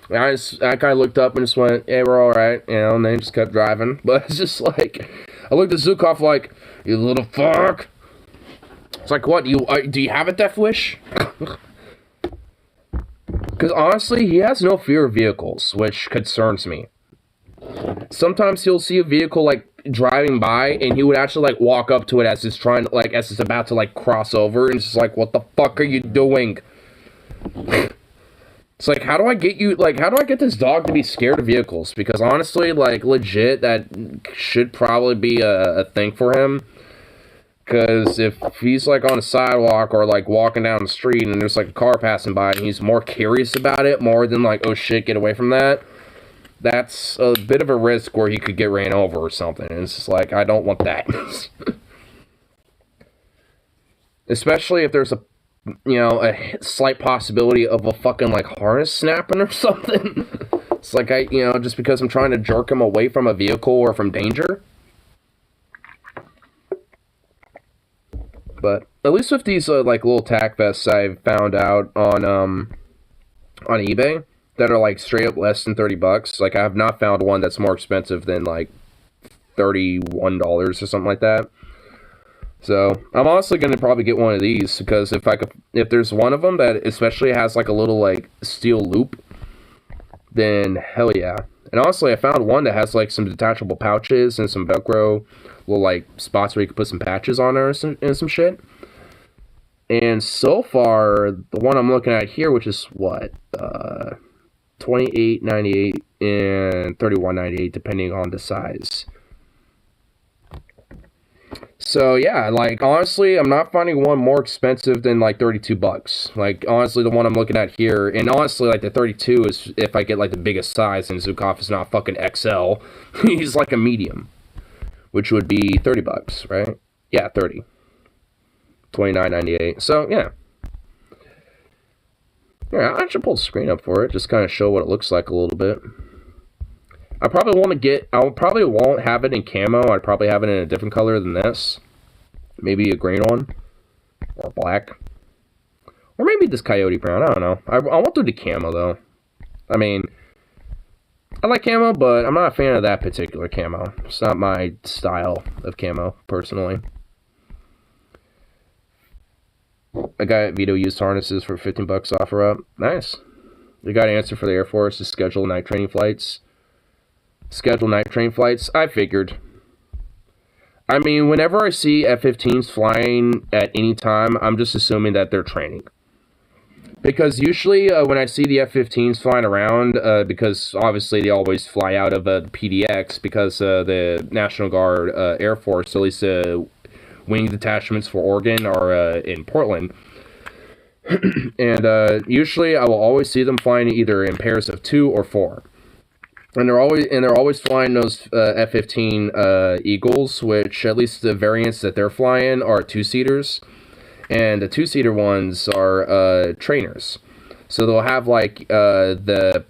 And I kind of looked up and just went, hey, we're all right, you know, and then just kept driving. But it's just like, I looked at Zukov like, you little fuck. It's like, what, do you have a death wish? Because honestly, he has no fear of vehicles, which concerns me. Sometimes he'll see a vehicle, like, driving by, and he would actually, like, walk up to it as it's trying, like, as it's about to, like, cross over, and it's just like, what the fuck are you doing? It's like, how do I get this dog to be scared of vehicles? Because honestly, like, legit, that should probably be a thing for him. Because if he's, like, on a sidewalk or, like, walking down the street and there's, like, a car passing by and he's more curious about it, more than, like, oh shit, get away from that, that's a bit of a risk where he could get ran over or something. And it's just like, I don't want that. Especially if there's a slight possibility of a fucking, like, harness snapping or something. It's like, just because I'm trying to jerk him away from a vehicle or from danger. But at least with these, like, little tack vests I found out on eBay that are, like, straight up less than $30. Like, I have not found one that's more expensive than, like, $31 or something like that. So, I'm honestly going to probably get one of these, because if there's one of them that especially has, like, a little, like, steel loop, then hell yeah. And honestly, I found one that has, like, some detachable pouches and some Velcro little, like, spots where you can put some patches on there and some shit. And so far, the one I'm looking at here, which is what, $28.98 and $31.98, depending on the size. So yeah, like, honestly, I'm not finding one more expensive than, like, $32. Like, honestly, the one I'm looking at here, and honestly, like, the 32 is if I get, like, the biggest size, and Zukov is not fucking XL. He's like a medium, which would be $30, right? Yeah, 30. $29.98. So yeah. Yeah, I should pull the screen up for it, just kind of show what it looks like a little bit. I probably won't have it in camo. I'd probably have it in a different color than this. Maybe a green one. Or black. Or maybe this coyote brown. I don't know. I won't do the camo, though. I mean, I like camo, but I'm not a fan of that particular camo. It's not my style of camo, personally. I got Vito used harnesses for $15 OfferUp. Nice. We got an answer for the Air Force to schedule night training flights. I figured. I mean, whenever I see F-15s flying at any time, I'm just assuming that they're training. Because usually when I see the F-15s flying around, because obviously they always fly out of PDX, because the National Guard Air Force, at least wing detachments for Oregon, are in Portland. And usually I will always see them flying either in pairs of 2 or 4. And they're always flying those F-15 Eagles, which at least the variants that they're flying are 2-seaters, and the 2-seater ones are trainers. So they'll have like the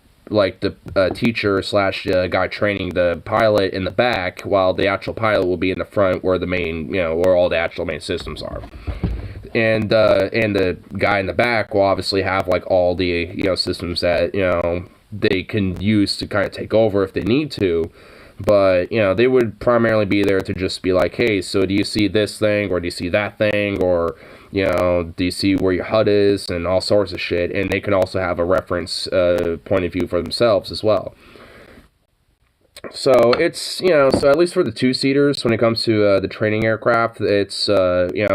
teacher slash guy training the pilot in the back, while the actual pilot will be in the front, where the main, where all the actual main systems are. And the guy in the back will obviously have like all the systems that they can use to kind of take over if they need to, but they would primarily be there to just be like, hey, so do you see this thing, or do you see that thing, or do you see where your HUD is, and all sorts of shit. And they can also have a reference point of view for themselves as well. So it's, so at least for the two-seaters, when it comes to the training aircraft, it's, they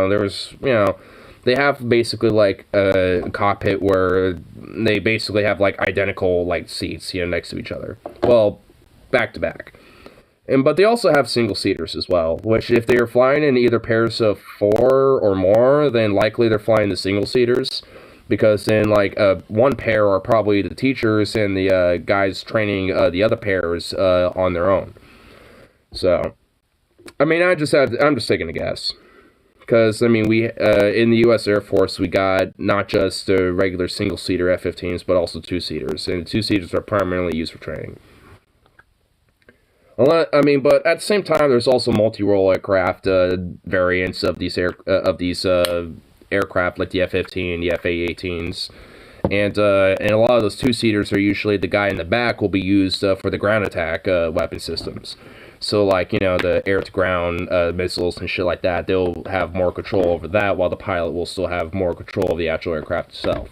have basically like a cockpit where they basically have like identical like seats, next to each other. Well, back to back. But they also have single-seaters as well, which if they are flying in either pairs of 4 or more, then likely they're flying the single-seaters, because then, like, one pair are probably the teachers and the guys training the other pairs on their own. So, I mean, I'm just taking a guess. Because, I mean, we, in the U.S. Air Force, we got not just the regular single-seater F-15s, but also two-seaters, and the two-seaters are primarily used for training. But at the same time, there's also multi-role aircraft variants of these aircraft, like the F-15, the F/A-18s, and a lot of those two-seaters are usually the guy in the back will be used for the ground attack weapon systems. So, like, the air-to-ground missiles and shit like that, they'll have more control over that, while the pilot will still have more control of the actual aircraft itself.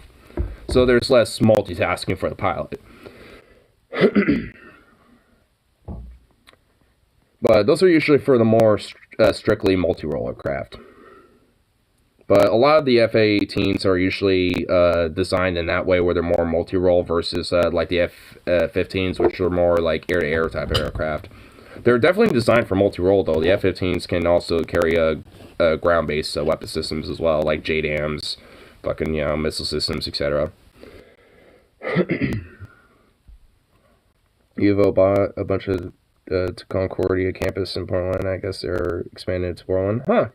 So there's less multitasking for the pilot. But those are usually for the more strictly multi-role aircraft. But a lot of the F/A-18s are usually designed in that way, where they're more multi-role versus like the F-15s, which are more like air-to-air type of aircraft. They're definitely designed for multi-role, though. The F-15s can also carry ground-based weapon systems as well, like JDAMs, fucking, missile systems, etc. UVO bought a bunch of to Concordia campus in Portland. I guess they're expanded to Portland. Huh.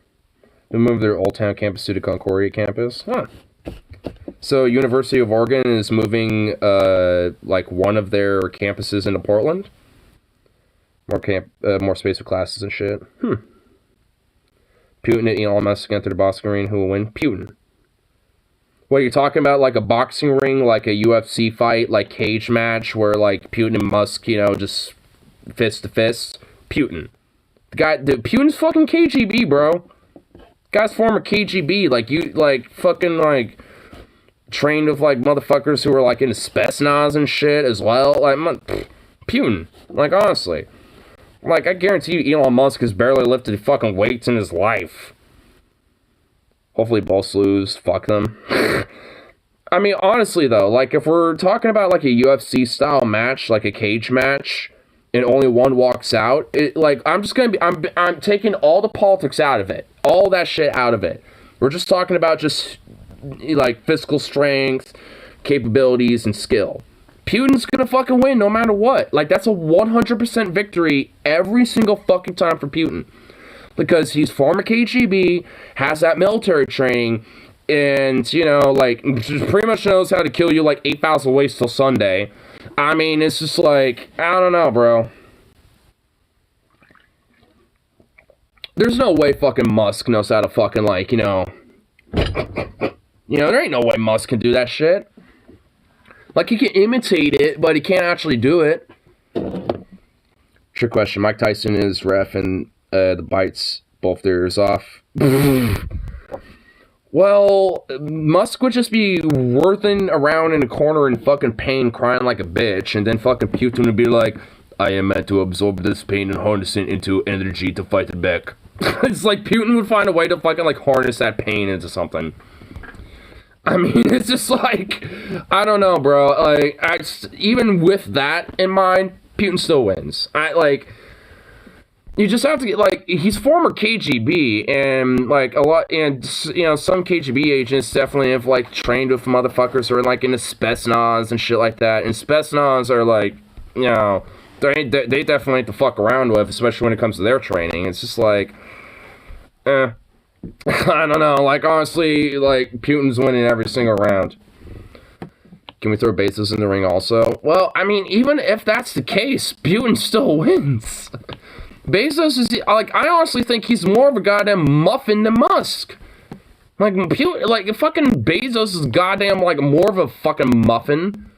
They moved their Old Town campus to the Concordia campus. Huh. So University of Oregon is moving like one of their campuses into Portland. More space for classes and shit. Putin and Elon Musk enter the boxing ring. Who will win? Putin. What, you're talking about, like a boxing ring, like a UFC fight, like cage match, where like Putin and Musk, just fist to fist? Putin. Putin's fucking KGB, bro. Guy's former KGB, fucking trained with like motherfuckers who were like into Spetsnaz and shit as well. Like, Putin. Like, honestly. Like, I guarantee you Elon Musk has barely lifted fucking weights in his life. Hopefully both lose. Fuck them. I mean, honestly though, like, if we're talking about like a UFC style match, like a cage match, and only one walks out, I'm taking all the politics out of it. All that shit out of it. We're just talking about just, like, physical strength, capabilities, and skill. Putin's gonna fucking win no matter what. Like, that's a 100% victory every single fucking time for Putin. Because he's former KGB, has that military training, and, pretty much knows how to kill you like 8,000 ways till Sunday. I mean, it's just like, I don't know, bro. There's no way fucking Musk knows how to fucking, there ain't no way Musk can do that shit. Like, he can imitate it, but he can't actually do it. Trick question. Mike Tyson is ref and the bites both their ears off. Well, Musk would just be worthing around in a corner in fucking pain, crying like a bitch, and then fucking Putin would be like, I am meant to absorb this pain and harness it into energy to fight it back. It's like Putin would find a way to fucking, like, harness that pain into something. I mean, it's just like, I don't know, bro. Like, even with that in mind, Putin still wins. You just have to get, like, he's former KGB, and, like, some KGB agents definitely have, like, trained with motherfuckers who are, like, into Spetsnaz and shit like that, and Spetsnaz are, like, they definitely ain't to fuck around with, especially when it comes to their training. It's just like, I don't know, like, honestly, like, Putin's winning every single round. Can we throw Bezos in the ring also? Well, I mean, even if that's the case, Putin still wins. Bezos is, I honestly think he's more of a goddamn muffin than Musk. Fucking Bezos is goddamn, more of a fucking muffin.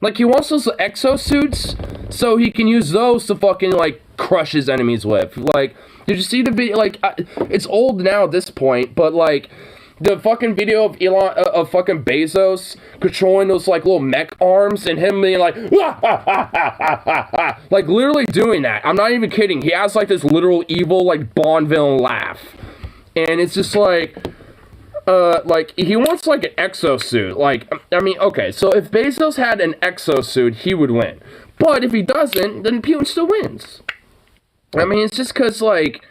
Like, he wants those exosuits so he can use those to fucking, crush his enemies with. Like, did you see the video? It's old now at this point, but, The fucking video of Elon, of fucking Bezos controlling those, like, little mech arms and him being like, "Wah, ha, ha, ha, ha, ha, ha." Like, literally doing that. I'm not even kidding. He has, like, this literal evil, like, Bond villain laugh. And it's just like, he wants, like, an exosuit. Like, I mean, okay, so if Bezos had an exosuit, he would win. But if he doesn't, then Putin still wins. I mean, it's just because, like,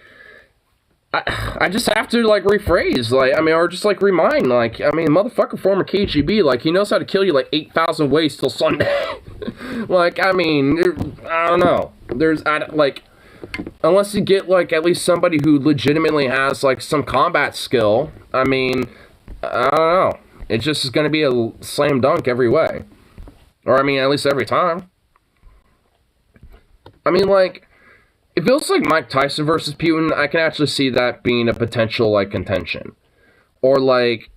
I just have to, like, rephrase, like, I mean, or just, like, remind, like, I mean, motherfucker, former KGB, like, he knows how to kill you, like, 8,000 ways till Sunday. Like, I mean, I don't know. Like, unless you get, like, at least somebody who legitimately has, like, some combat skill, I mean, I don't know. It just is going to be a slam dunk every way. Or, I mean, at least every time. I mean, like, if it was like Mike Tyson versus Putin, I can actually see that being a potential, like, contention. Or, like,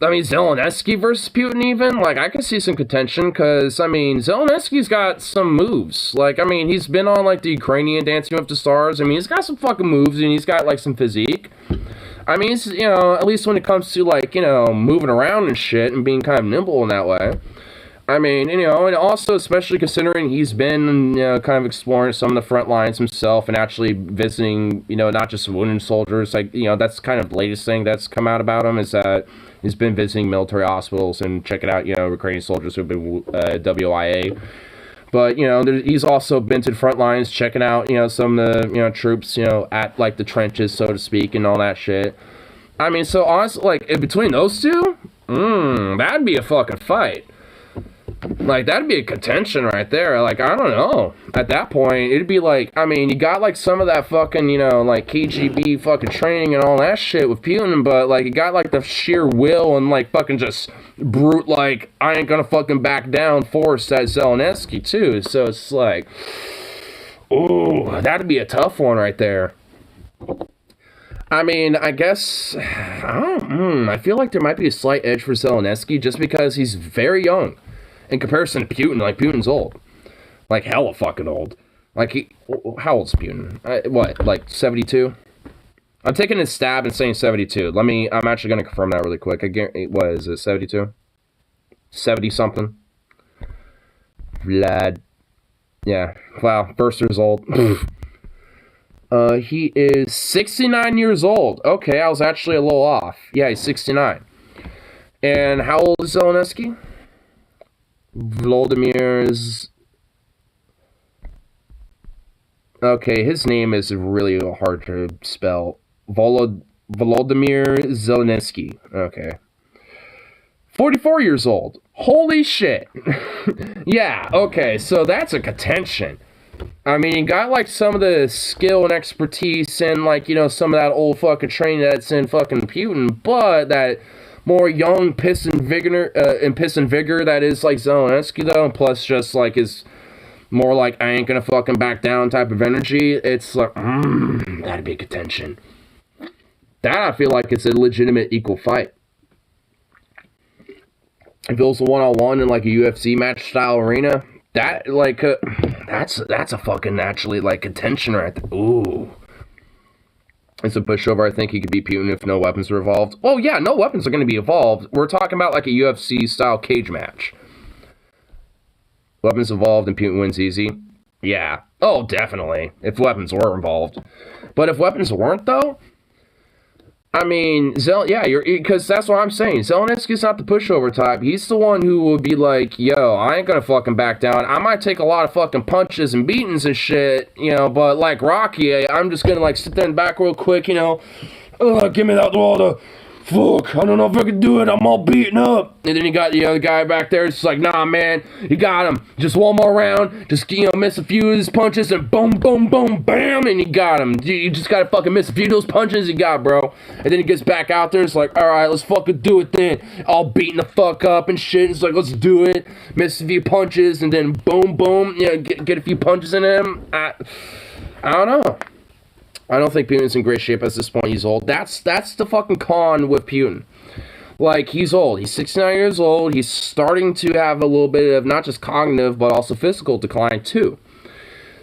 I mean, Zelensky versus Putin even? Like, I can see some contention, because, I mean, Zelensky's got some moves. Like, I mean, he's been on, like, the Ukrainian Dancing with the Stars. I mean, he's got some fucking moves, and he's got, like, some physique. I mean, it's, you know, at least when it comes to, like, you know, moving around and shit, and being kind of nimble in that way. I mean, you know, and also, especially considering he's been, you know, kind of exploring some of the front lines himself and actually visiting, you know, not just wounded soldiers. Like, you know, that's kind of the latest thing that's come out about him, is that he's been visiting military hospitals and checking out, you know, Ukrainian soldiers who've been WIA. But, you know, he's also been to the front lines, checking out, you know, some of the, you know, troops, you know, at, like, the trenches, so to speak, and all that shit. I mean, so honestly, like, in between those two, that'd be a fucking fight. Like, that'd be a contention right there. Like, I don't know. At that point, it'd be like, I mean, you got, like, some of that fucking, you know, like, KGB fucking training and all that shit with Putin, but, like, you got, like, the sheer will and, like, fucking just brute, like, I ain't gonna fucking back down force at Zelensky, too. So it's like, ooh, that'd be a tough one right there. I mean, I guess, I feel like there might be a slight edge for Zelensky just because he's very young. In comparison to Putin, like, Putin's old. Like, hella fucking old. Like, how old's Putin? What, like, 72? I'm taking a stab and saying 72. I'm actually going to confirm that really quick. What is it, 72? 70-something? Vlad. Yeah, wow, first years old. He is 69 years old. Okay, I was actually a little off. Yeah, he's 69. And how old is Zelensky? Volodymyr's... Okay, his name is really hard to spell. Volodymyr Zelensky. Okay. 44 years old. Holy shit. Yeah, okay, so that's a contention. I mean, you got, like, some of the skill and expertise and, like, you know, some of that old fucking training that's in fucking Putin, but that more young piss and vigor that is, like, Zelensky, though, and plus just, like, his more, like, I ain't gonna fucking back down type of energy. It's like, that'd be a contention. That, I feel like it's a legitimate equal fight. If it was a one-on-one in, like, a UFC match style arena, that, like, that's a fucking actually, like, contention right there. Ooh. It's a pushover. I think he could beat Putin if no weapons are involved. Oh, yeah, no weapons are going to be involved. We're talking about, like, a UFC-style cage match. Weapons involved and Putin wins easy? Yeah. Oh, definitely. If weapons were involved. But if weapons weren't, though? I mean, because that's what I'm saying. Zelensky's not the pushover type. He's the one who would be like, yo, I ain't gonna fucking back down. I might take a lot of fucking punches and beatings and shit, you know, but like Rocky, I'm just gonna, like, sit there and back real quick, you know. Give me that water. Fuck, I don't know if I can do it. I'm all beaten up. And then you got the other guy back there. It's like, nah, man, you got him. Just one more round. Just, you know, miss a few of his punches and boom, boom, boom, bam, and you got him. You just gotta fucking miss a few of those punches. You got, bro. And then he gets back out there. It's like, all right, let's fucking do it then. All beating the fuck up and shit. It's like, let's do it. Miss a few punches and then boom, boom. You know, get a few punches in him. I don't know. I don't think Putin's in great shape at this point. He's old. That's the fucking con with Putin. Like, he's old. He's 69 years old. He's starting to have a little bit of not just cognitive, but also physical decline, too.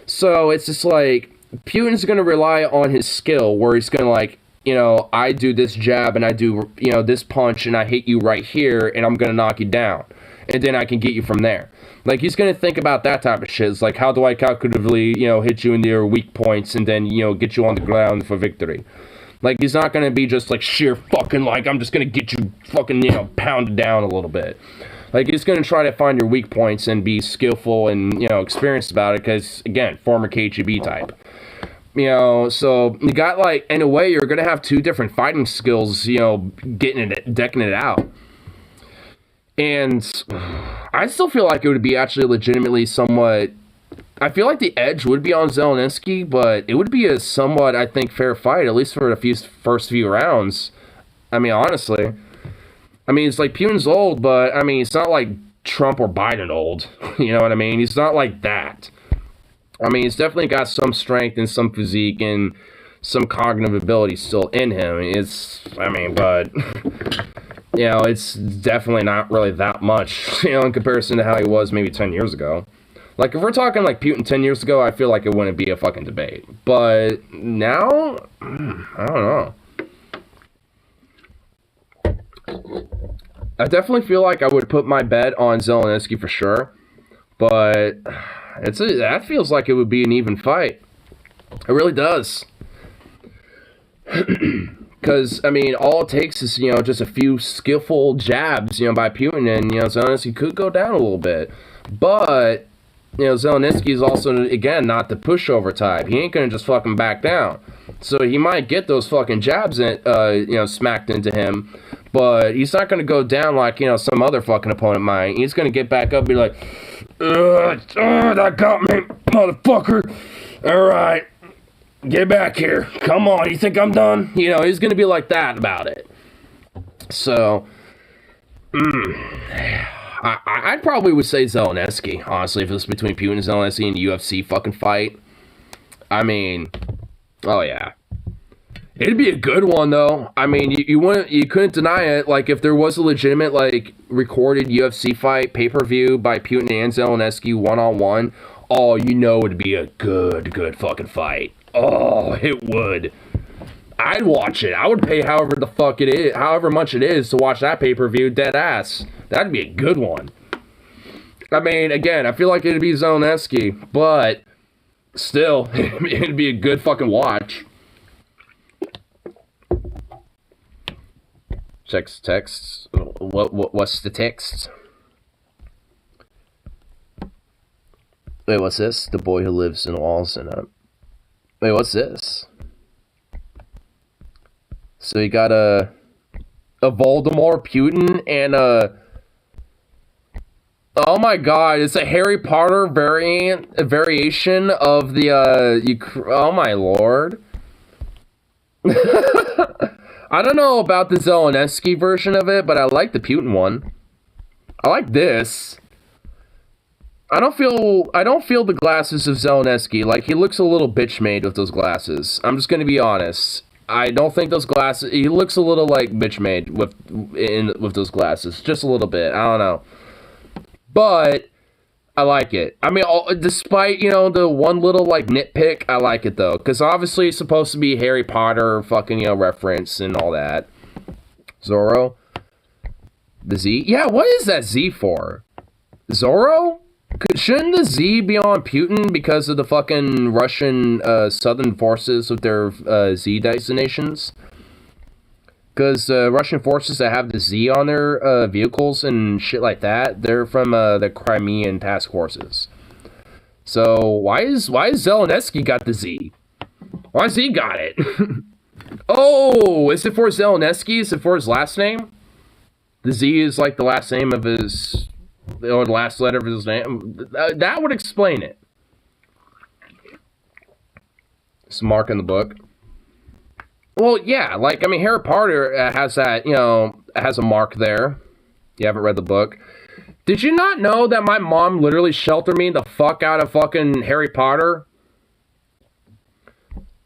So, it's just like, Putin's going to rely on his skill, where he's going to, like, you know, I do this jab and I do, you know, this punch and I hit you right here and I'm gonna knock you down. And then I can get you from there. Like, he's gonna think about that type of shit. It's like, how do I calculatively, you know, hit you in your weak points and then, you know, get you on the ground for victory. Like, he's not gonna be just like sheer fucking, like, I'm just gonna get you fucking, you know, pounded down a little bit. Like, he's gonna try to find your weak points and be skillful and, you know, experienced about it, because, again, former KGB type. You know, so you got, like, in a way, you're gonna have two different fighting skills, you know, decking it out. And I still feel like it would be actually legitimately somewhat... I feel like the edge would be on Zelensky, but it would be a somewhat, I think, fair fight, at least for the first few rounds. I mean, honestly. I mean, it's like Putin's old, but, I mean, it's not like Trump or Biden old. You know what I mean? He's not like that. I mean, he's definitely got some strength and some physique and some cognitive ability still in him. But, you know, it's definitely not really that much, you know, in comparison to how he was maybe 10 years ago. Like, if we're talking like Putin 10 years ago, I feel like it wouldn't be a fucking debate. But now, I don't know. I definitely feel like I would put my bet on Zelensky for sure. But that feels like it would be an even fight. It really does. Because, I mean, all it takes is, you know, just a few skillful jabs, you know, by Putin, and, you know, Zelensky could go down a little bit. But, you know, Zelensky is also, again, not the pushover type. He ain't gonna just fucking back down. So he might get those fucking jabs, you know, smacked into him, but he's not gonna go down like, you know, some other fucking opponent might. He's gonna get back up and be like, that got me, motherfucker. Alright. Get back here. Come on, you think I'm done? You know, he's gonna be like that about it. So, I probably would say Zelensky, honestly, if it was between Putin and Zelensky in a UFC fucking fight. I mean, oh yeah. It'd be a good one, though. I mean, you couldn't deny it. Like, if there was a legitimate, like, recorded UFC fight, pay-per-view by Putin and Zelensky one-on-one, oh, you know it'd be a good fucking fight. Oh, it would. I'd watch it. I would pay however much it is to watch that pay-per-view, dead ass. That'd be a good one. I mean, again, I feel like it'd be Zelensky, but still, it'd be a good fucking watch. Text. What's the text? Wait, what's this? The boy who lives in walls and Wait, what's this? So you got a Voldemort, Putin, and oh my god, it's a Harry Potter variation of the oh my lord. I don't know about the Zelensky version of it, but I like the Putin one. I like this. I don't feel the glasses of Zelensky. Like, he looks a little bitch-made with those glasses. I'm just gonna be honest. I don't think those glasses... He looks a little, like, bitch-made with those glasses. Just a little bit. I don't know. But I like it. I mean, despite, you know, the one little, like, nitpick, I like it, though. Because obviously it's supposed to be Harry Potter fucking, you know, reference and all that. Zorro? The Z? Yeah, what is that Z for? Zorro? Shouldn't the Z be on Putin because of the fucking Russian southern forces with their Z designations? Because Russian forces that have the Z on their vehicles and shit like that, they're from the Crimean task forces. So why is Zelensky got the Z? Why has he got it? Oh, is it for Zelensky? Is it for his last name? The Z is like the last name of his... or the last letter of his name. That would explain it. It's a mark in the book. Well, yeah, like, I mean, Harry Potter has that, you know, has a mark there. You haven't read the book. Did you not know that my mom literally sheltered me the fuck out of fucking Harry Potter?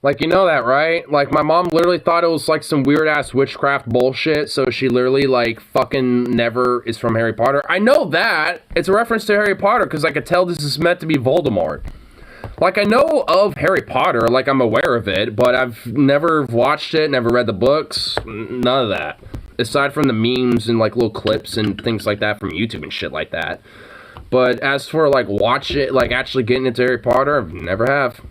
Like, you know that, right? Like, my mom literally thought it was, like, some weird-ass witchcraft bullshit, so she literally, like, fucking never is from Harry Potter. I know that! It's a reference to Harry Potter, because I could tell this is meant to be Voldemort. Like, I know of Harry Potter, like, I'm aware of it, but I've never watched it, never read the books, none of that. Aside from the memes and, like, little clips and things like that from YouTube and shit like that. But as for, like, watch it, like, actually getting into Harry Potter, I've never have.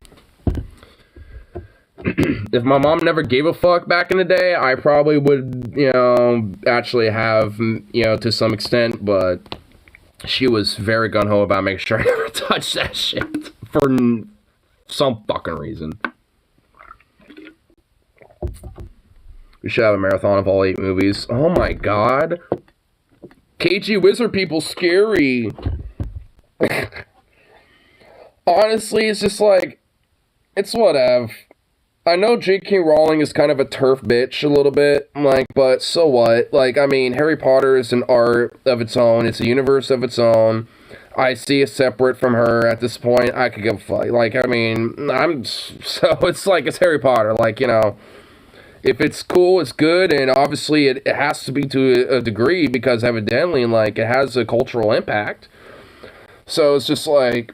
If my mom never gave a fuck back in the day, I probably would, you know, actually have, you know, to some extent, but she was very gung-ho about making sure I never touched that shit. For some fucking reason. We should have a marathon of all 8 movies. Oh my god. KG Wizard people scary. Honestly, it's just like, it's whatever. I know J.K. Rowling is kind of a turf bitch a little bit, like, but so what? Like, I mean, Harry Potter is an art of its own. It's a universe of its own. I see it separate from her at this point. I could give a fuck. Like, I mean, so it's like, it's Harry Potter. Like, you know, if it's cool, it's good, and obviously it has to be to a degree because evidently, like, it has a cultural impact. So it's just like,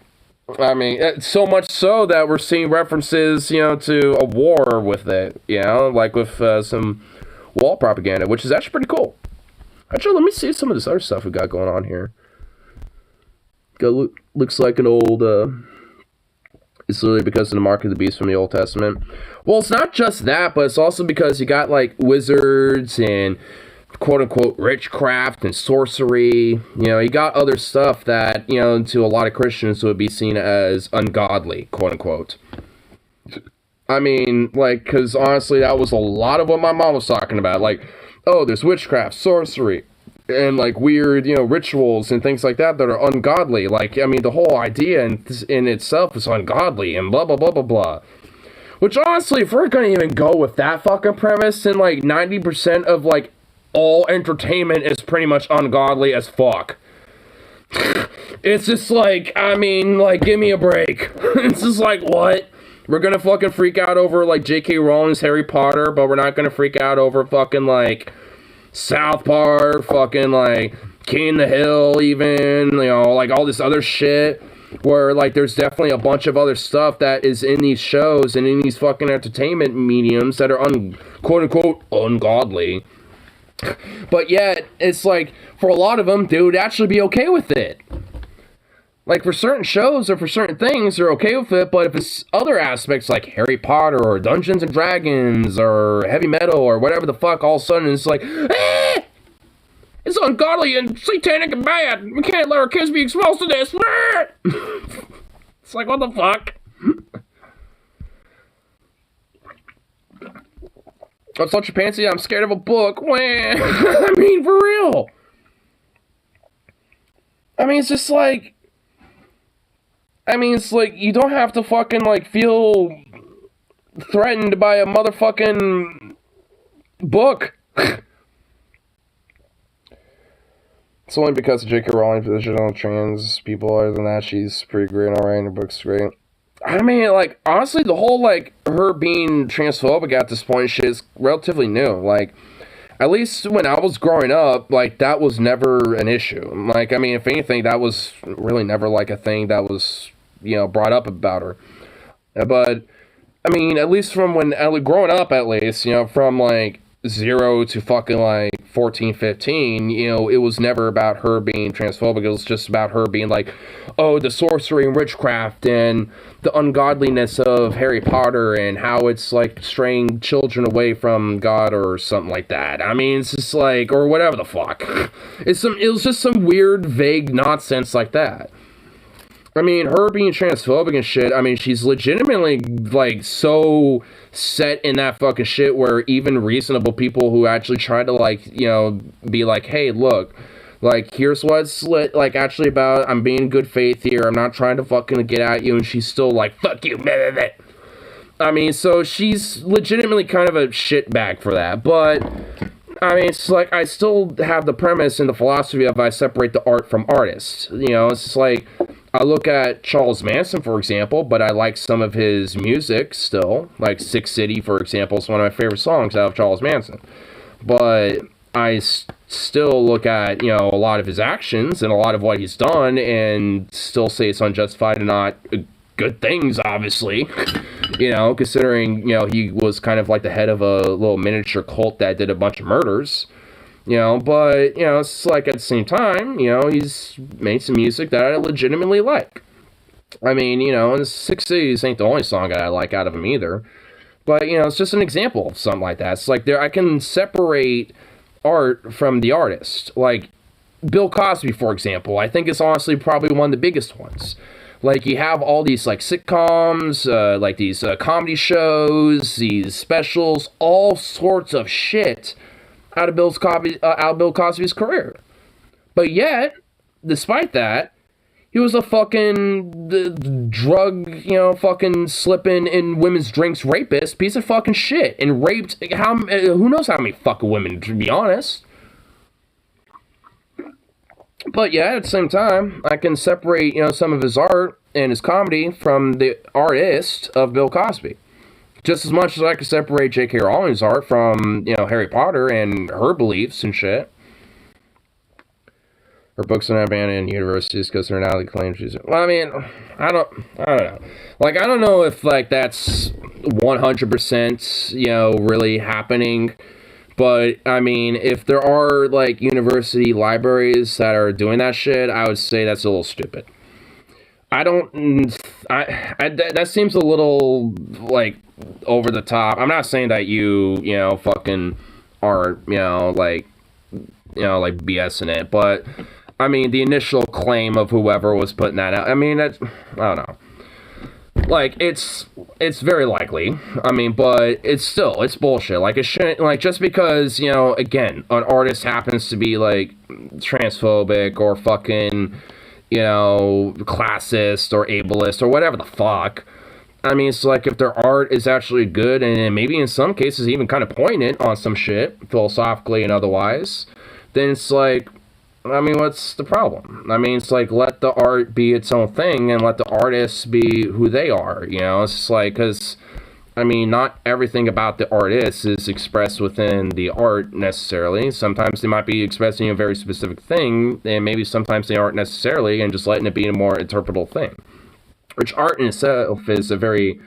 I mean, so much so that we're seeing references, you know, to a war with it, you know, like with some wall propaganda, which is actually pretty cool. Actually, let me see some of this other stuff we got going on here. Looks like an old, it's literally because of the mark of the beast from the Old Testament. Well, it's not just that, but it's also because you got, like, wizards and quote-unquote witchcraft and sorcery. You know, you got other stuff that, you know, to a lot of Christians would be seen as ungodly, quote-unquote. I mean, like, because honestly, that was a lot of what my mom was talking about. Like, oh, there's witchcraft, sorcery, and, like, weird, you know, rituals and things like that that are ungodly. Like, I mean, the whole idea in itself is ungodly and blah, blah, blah, blah, blah. Which, honestly, if we're gonna even go with that fucking premise, then, like, 90% of, like, all entertainment is pretty much ungodly as fuck. It's just like, I mean, like, give me a break. It's just like, what? We're gonna fucking freak out over, like, J.K. Rowling's Harry Potter, but we're not gonna freak out over fucking, like, South Park, fucking, like, King of the Hill, even, you know, like, all this other shit, where, like, there's definitely a bunch of other stuff that is in these shows and in these fucking entertainment mediums that are quote-unquote ungodly. But yet, it's like, for a lot of them, they would actually be okay with it. Like, for certain shows or for certain things, they're okay with it, but if it's other aspects like Harry Potter or Dungeons and Dragons or heavy metal or whatever the fuck, all of a sudden it's like, it's ungodly and satanic and bad. We can't let our kids be exposed to this. It's like, what the fuck? I'm such a pansy, I'm scared of a book. I mean, for real. I mean, it's just like, I mean, it's like, you don't have to fucking, like, feel threatened by a motherfucking book. It's only because of J.K. Rowling's position on trans people. Other than that, she's pretty great, alright, and her book's great. I mean, like, honestly, the whole, like, her being transphobic at this point shit is relatively new. Like, at least when I was growing up, like, that was never an issue. Like, I mean, if anything, that was really never, like, a thing that was, you know, brought up about her. But, I mean, at least from when, growing up, at least, you know, from, like, 0 to fucking, like, 14, 15, you know, it was never about her being transphobic. It was just about her being like, oh, the sorcery and witchcraft and the ungodliness of Harry Potter and how it's, like, straying children away from God or something like that. I mean, it's just like, or whatever the fuck. It was just some weird, vague nonsense like that. I mean, her being transphobic and shit, I mean, she's legitimately, like, so set in that fucking shit where even reasonable people who actually try to, like, you know, be like, hey, look, like, here's what's, like, actually about, I'm being in good faith here, I'm not trying to fucking get at you, and she's still like, fuck you, blah, blah, blah. I mean, so she's legitimately kind of a shitbag for that, but, I mean, it's like, I still have the premise and the philosophy of I separate the art from artists, you know, it's just like, I look at Charles Manson, for example, but I like some of his music still. Like Sick City, for example, is one of my favorite songs out of Charles Manson. But I still look at, you know, a lot of his actions and a lot of what he's done and still say it's unjustified and not good things, obviously. You know, considering, you know, he was kind of like the head of a little miniature cult that did a bunch of murders. You know, but, you know, it's like at the same time, you know, he's made some music that I legitimately like. I mean, you know, and Six Cities ain't the only song that I like out of him either. But, you know, it's just an example of something like that. It's like I can separate art from the artist. Like, Bill Cosby, for example, I think is honestly probably one of the biggest ones. Like, you have all these, like, sitcoms, like these comedy shows, these specials, all sorts of shit out of Bill Cosby's career. But yet, despite that, he was a fucking drug, you know, fucking slipping in women's drinks rapist, piece of fucking shit, and raped who knows how many fucking women, to be honest. But yeah, at the same time, I can separate, you know, some of his art and his comedy from the artist of Bill Cosby. Just as much as I can separate J.K. Rowling's art from, you know, Harry Potter and her beliefs and shit. Her books are not banned in universities because they're now claimed she's... Well, I mean, I don't know. Like, I don't know if, like, that's 100%, you know, really happening. But, I mean, if there are, like, university libraries that are doing that shit, I would say that's a little stupid. That seems a little, like, over the top. I'm not saying that you know, fucking are, you know, like BSing it, but, I mean, the initial claim of whoever was putting that out, I mean, I don't know. Like, it's very likely. I mean, but it's bullshit. Like, it shouldn't, like, just because, you know, again, an artist happens to be, like, transphobic or fucking, you know, classist or ableist or whatever the fuck. I mean, it's like, if their art is actually good and maybe in some cases even kind of poignant on some shit, philosophically and otherwise, then it's like, I mean, what's the problem? I mean, it's like, let the art be its own thing and let the artists be who they are, you know? It's like, because, I mean, not everything about the artist is expressed within the art necessarily. Sometimes they might be expressing a very specific thing, and maybe sometimes they aren't necessarily, and just letting it be a more interpretable thing. Which art in itself is a very,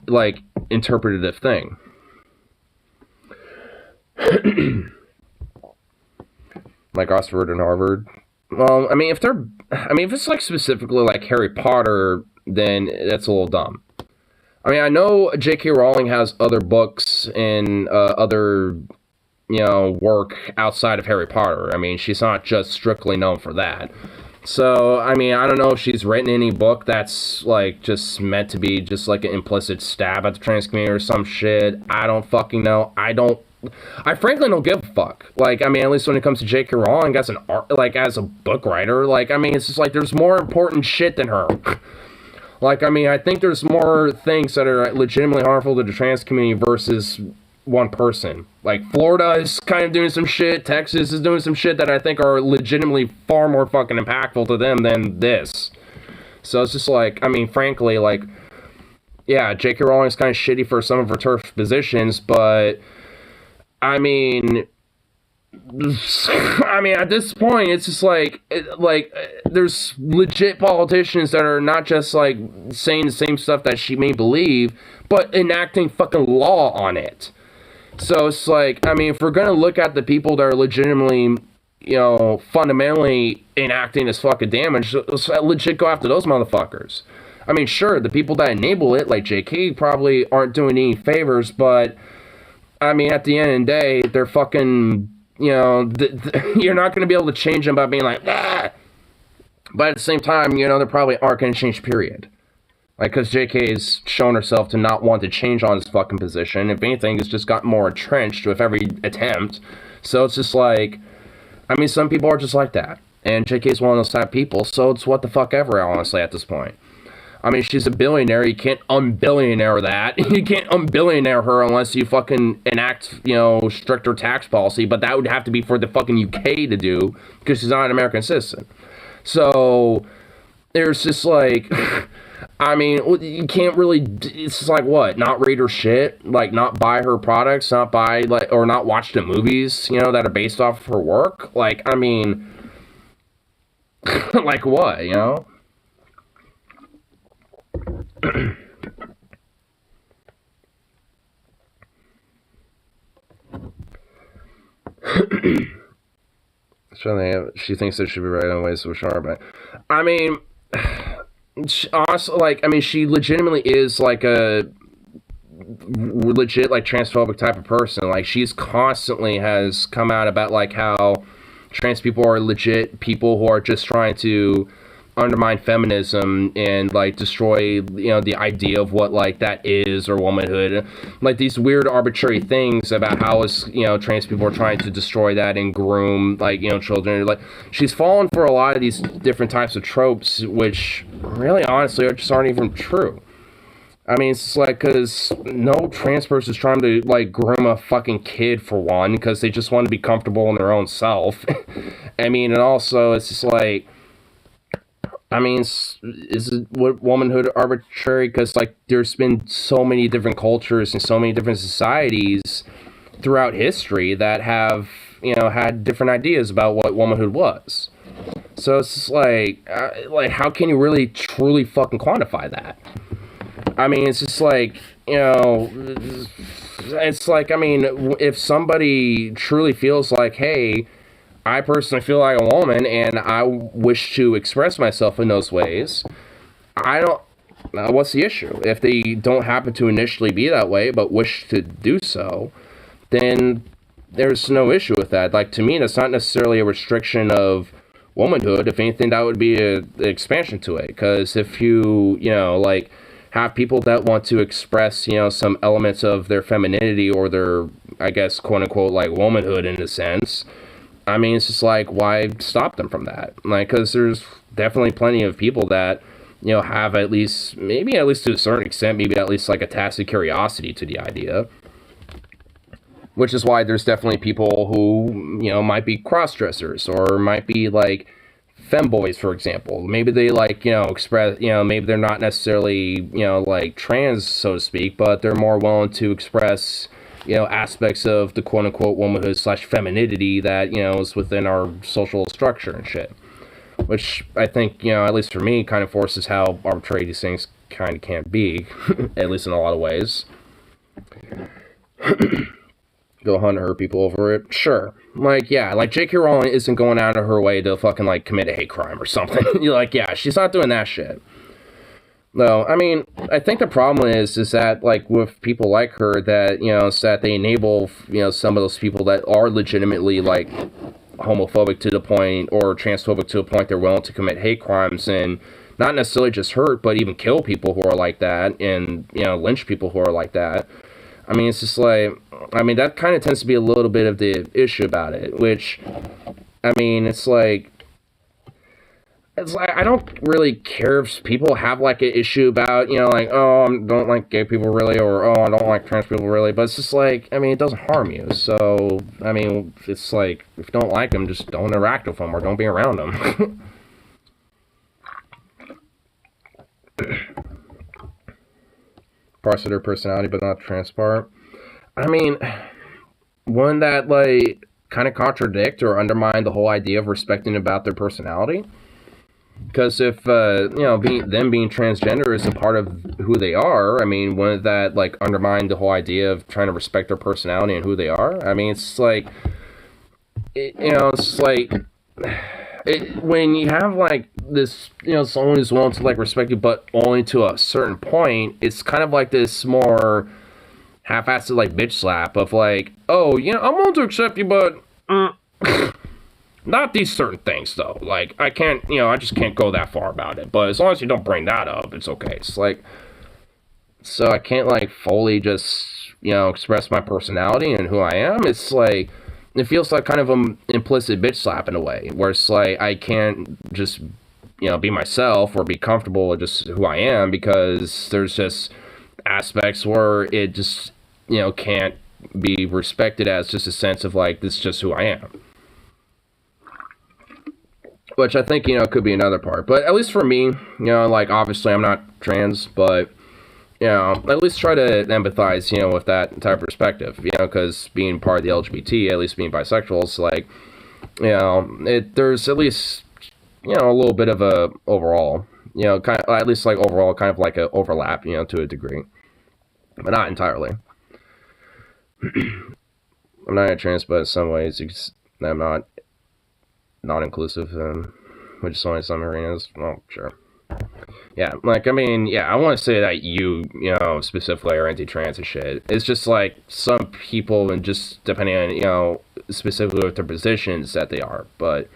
like, interpretative thing. Like Oxford and Harvard. Well, I mean, if it's like specifically like Harry Potter, then that's a little dumb. I mean, I know J.K. Rowling has other books and other, you know, work outside of Harry Potter. I mean, she's not just strictly known for that. So, I mean, I don't know if she's written any book that's, like, just meant to be just, like, an implicit stab at the trans community or some shit. I don't fucking know. I frankly don't give a fuck. Like, I mean, at least when it comes to J.K. Rowling as as a book writer, like, I mean, it's just like, there's more important shit than her. Like, I mean, I think there's more things that are legitimately harmful to the trans community versus one person. Like, Florida is kind of doing some shit, Texas is doing some shit that I think are legitimately far more fucking impactful to them than this. So it's just like, I mean, frankly, like, yeah, J.K. Rowling's kind of shitty for some of her turf positions, but, I mean, at this point, it's just like, there's legit politicians that are not just, like, saying the same stuff that she may believe, but enacting fucking law on it. So it's like, I mean, if we're gonna look at the people that are legitimately, you know, fundamentally enacting this fucking damage, let's legit go after those motherfuckers. I mean, sure, the people that enable it, like JK, probably aren't doing any favors, but, I mean, at the end of the day, they're fucking, you know, you're not gonna be able to change them by being like, ah! But at the same time, you know, they probably aren't gonna change, period. Like, because JK's shown herself to not want to change on his fucking position. If anything, it's just gotten more entrenched with every attempt. So it's just like, I mean, some people are just like that. And JK's one of those type of people, so it's what the fuck ever, honestly, at this point. I mean, she's a billionaire. You can't unbillionaire that. You can't unbillionaire her unless you fucking enact, you know, stricter tax policy. But that would have to be for the fucking UK to do, because she's not an American citizen. So, there's just like... I mean, you can't really, it's just like, what, not read her shit? Like, not buy her products, not buy, like, or not watch the movies, you know, that are based off of her work? Like, I mean, like what, you know? She thinks there should be right on ways which are, but I mean, she also, like, I mean, she legitimately is like a legit like transphobic type of person. Like, she's constantly has come out about like how trans people are legit people who are just trying to undermine feminism and like destroy, you know, the idea of what like that is, or womanhood, like these weird arbitrary things about how is, you know, trans people are trying to destroy that and groom, like, you know, children. Like, she's fallen for a lot of these different types of tropes, which really honestly are just aren't even true. I mean, it's like, because no trans person is trying to, like, groom a fucking kid, for one, because they just want to be comfortable in their own self. I mean, and also, it's just like, I mean, is what womanhood arbitrary? Because, like, there's been so many different cultures and so many different societies throughout history that have, you know, had different ideas about what womanhood was. So it's just like, how can you really truly fucking quantify that? I mean, it's just like, you know, it's like, I mean, if somebody truly feels like, hey, I personally feel like a woman and I wish to express myself in those ways, I don't, what's the issue? If they don't happen to initially be that way but wish to do so, then there's no issue with that. Like, to me, that's not necessarily a restriction of womanhood. If anything, that would be an expansion to it. Because if you know, like, have people that want to express, you know, some elements of their femininity or their, I guess, quote unquote, like, womanhood in a sense, I mean, it's just like, why stop them from that? Like, because there's definitely plenty of people that, you know, have at least, maybe at least to a certain extent, maybe at least like a tacit curiosity to the idea. Which is why there's definitely people who, you know, might be cross-dressers or might be like femboys, for example. Maybe they like, you know, express, you know, maybe they're not necessarily, you know, like trans, so to speak, but they're more willing to express, you know, aspects of the quote-unquote womanhood slash femininity that, you know, is within our social structure and shit. Which I think, you know, at least for me, kind of forces how arbitrary these things kind of can be, at least in a lot of ways. Go hunt her people over it. Sure. Like, yeah, like J.K. Rowling isn't going out of her way to fucking, like, commit a hate crime or something. You're like, yeah, she's not doing that shit. No, I mean, I think the problem is that, like, with people like her, that, you know, it's that they enable, you know, some of those people that are legitimately, like, homophobic to the point, or transphobic to the point they're willing to commit hate crimes and not necessarily just hurt, but even kill people who are like that, and, you know, lynch people who are like that. I mean, it's just like, I mean, that kind of tends to be a little bit of the issue about it, which, I mean, it's like, I don't really care if people have, like, an issue about, you know, like, oh, I don't like gay people really, or, oh, I don't like trans people really, but it's just like, I mean, it doesn't harm you, so, I mean, it's like, if you don't like them, just don't interact with them, or don't be around them. Parts of their personality, but not the trans part. I mean, wouldn't that, like, kind of contradict or undermine the whole idea of respecting about their personality? Because if, you know, them being transgender is a part of who they are, I mean, wouldn't that, like, undermine the whole idea of trying to respect their personality and who they are? I mean, it's like, you know, it's like, when you have, like, this, you know, someone who's willing to, like, respect you, but only to a certain point, it's kind of like this more half-assed, like, bitch slap of, like, oh, you know, I'm willing to accept you, but, not these certain things, though. Like, I can't, you know, I just can't go that far about it. But as long as you don't bring that up, it's okay. It's like, so I can't, like, fully just, you know, express my personality and who I am. It's like, it feels like kind of an implicit bitch slap in a way, where it's like, I can't just, you know, be myself or be comfortable with just who I am, because there's just aspects where it just, you know, can't be respected as just a sense of, like, this is just who I am. Which I think, you know, could be another part. But at least for me, you know, like, obviously I'm not trans, but, you know, at least try to empathize, you know, with that type of perspective, you know, because being part of the LGBT, at least being bisexual, it's like, you know, there's at least, you know, a little bit of a overall, you know, kind of, at least like overall, kind of like a overlap, you know, to a degree, but not entirely. I'm not a trans, but in some ways, I'm not inclusive, which is only some arenas. Well, sure. Yeah, like, I mean, yeah, I want to say that you know, specifically are anti-trans and shit. It's just like some people, and just depending on, you know, specifically with their positions that they are. But,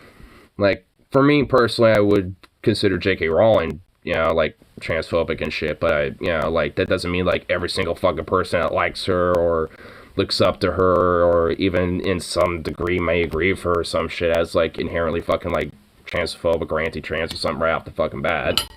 like, for me personally, I would consider J.K. Rowling, you know, like, transphobic and shit. But, you know, like, that doesn't mean, like, every single fucking person that likes her or looks up to her or even in some degree may agree with her or some shit as, like, inherently fucking, like, transphobic or anti-trans or something right off the fucking bat.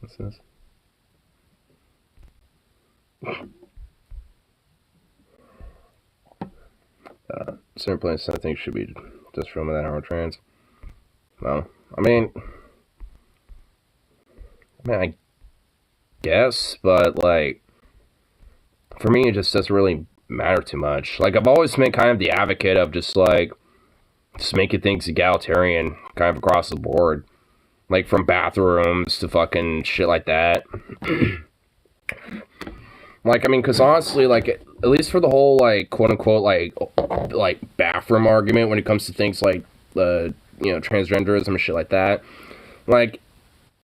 What's this? Certain places I think should be just filming that are trans. Well, I guess, but like, for me, it just doesn't really matter too much. Like, I've always been kind of the advocate of just making things egalitarian, kind of across the board. Like, from bathrooms to fucking shit like that. Like, I mean, because honestly, like, at least for the whole, like, quote-unquote, like, bathroom argument when it comes to things like, you know, transgenderism and shit like that, like,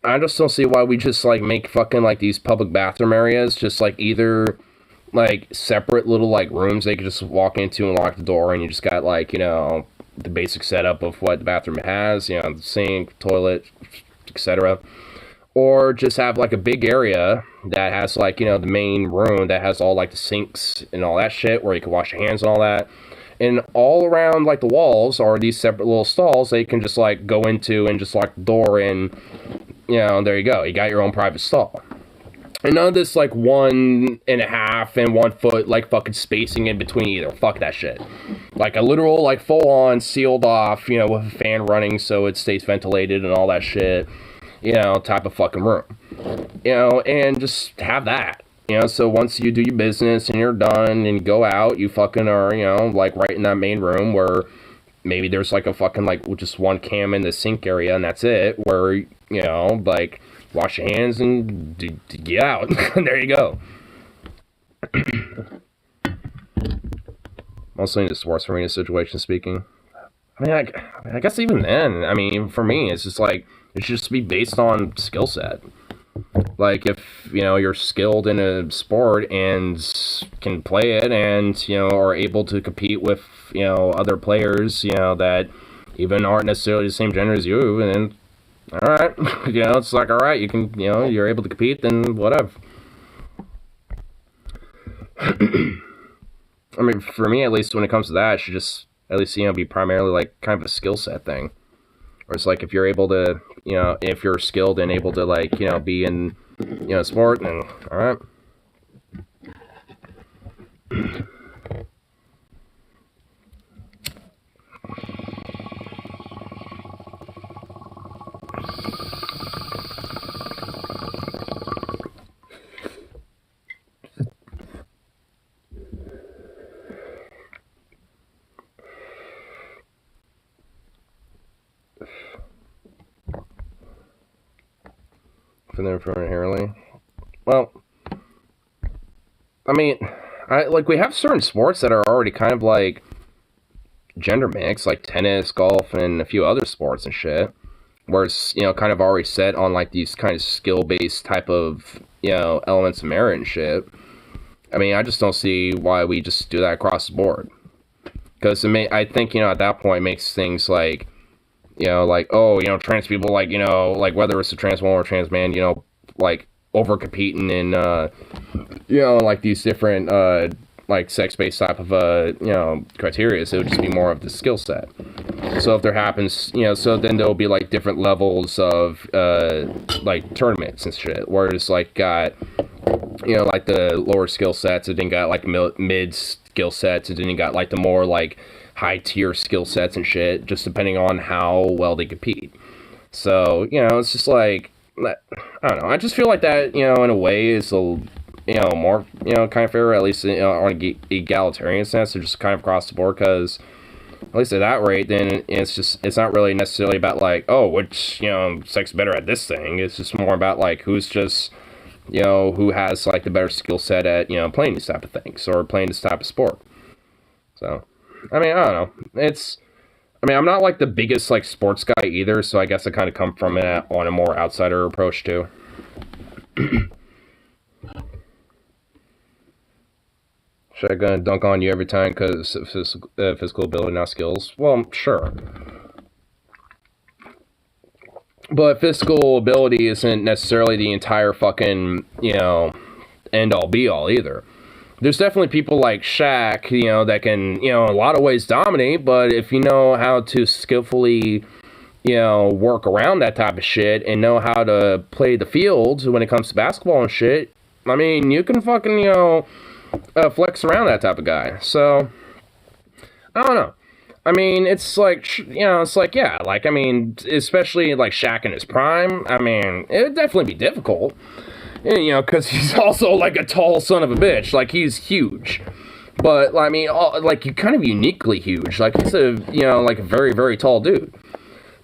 I just don't see why we just, like, make fucking, like, these public bathroom areas just, like, either, like, separate little, like, rooms they could just walk into and lock the door, and you just got, like, you know, the basic setup of what the bathroom has, you know, the sink, toilet, etc. Or just have, like, a big area that has, like, you know, the main room that has all, like, the sinks and all that shit where you can wash your hands and all that. And all around, like, the walls are these separate little stalls that you can just, like, go into and just lock the door and, you know, there you go. You got your own private stall. And none of this, like, 1.5 and 1 foot, like, fucking spacing in between either. Fuck that shit. Like, a literal, like, full-on, sealed off, you know, with a fan running so it stays ventilated and all that shit, you know, type of fucking room. You know, and just have that. You know, so once you do your business and you're done and you go out, you fucking are, you know, like, right in that main room where maybe there's, like, a fucking, like, just one cam in the sink area and that's it, where, you know, like, wash your hands and get out. There you go. Mostly in the sports arena situation speaking. I mean, I guess even then, I mean, for me, it's just like, it should just be based on skill set. Like, if, you know, you're skilled in a sport and can play it and, you know, are able to compete with, you know, other players, you know, that even aren't necessarily the same gender as you, and alright, you know, it's like, alright, you can, you know, you're able to compete, then whatever. I mean, for me, at least, when it comes to that, it should just, at least, you know, be primarily, like, kind of a skill set thing. Or it's like, if you're able to, you know, if you're skilled and able to, like, you know, be in, you know, sport, then, alright. For them for inherently. Well, I mean, like, we have certain sports that are already kind of like gender mix, like tennis, golf, and a few other sports and shit, where it's, you know, kind of already set on, like, these kind of skill-based type of, you know, elements of merit and shit. I mean, I just don't see why we just do that across the board. Because I think, you know, at that point, it makes things like, you know, like, oh, you know, trans people, like, you know, like, whether it's a trans woman or a trans man, you know, like, over competing in, you know, like, these different, like sex-based type of criteria. So it would just be more of the skill set. So if there happens, so then there'll be like different levels of like tournaments and shit. Whereas like got like the lower skill sets, and then got like mid skill sets, and then you got like the more like high tier skill sets and shit, just depending on how well they compete. So it's just like, I don't know. I just feel like that in a way is a more kind of fair, at least on an egalitarian sense, or just kind of across the board. Because at least at that rate, then it's not really necessarily about like, oh, which sex better at this thing. It's just more about like who's just who has like the better skill set at playing these type of things or playing this type of sport. So I mean, I don't know. I'm not like the biggest like sports guy either, so I guess I kind of come from it on a more outsider approach too. Should I gonna dunk on you every time because of physical ability, not skills? Well, sure. But physical ability isn't necessarily the entire fucking, end all be all either. There's definitely people like Shaq, that can, in a lot of ways dominate, but if you know how to skillfully, work around that type of shit and know how to play the field when it comes to basketball and shit, I mean, you can fucking, flex around that type of guy. So, I don't know. I mean, it's like, yeah, like, I mean, especially like Shaq in his prime, I mean, it would definitely be difficult. Because he's also, like, a tall son of a bitch. Like, he's huge. But, I mean, like, kind of uniquely huge. Like, he's a, like, a very, very tall dude.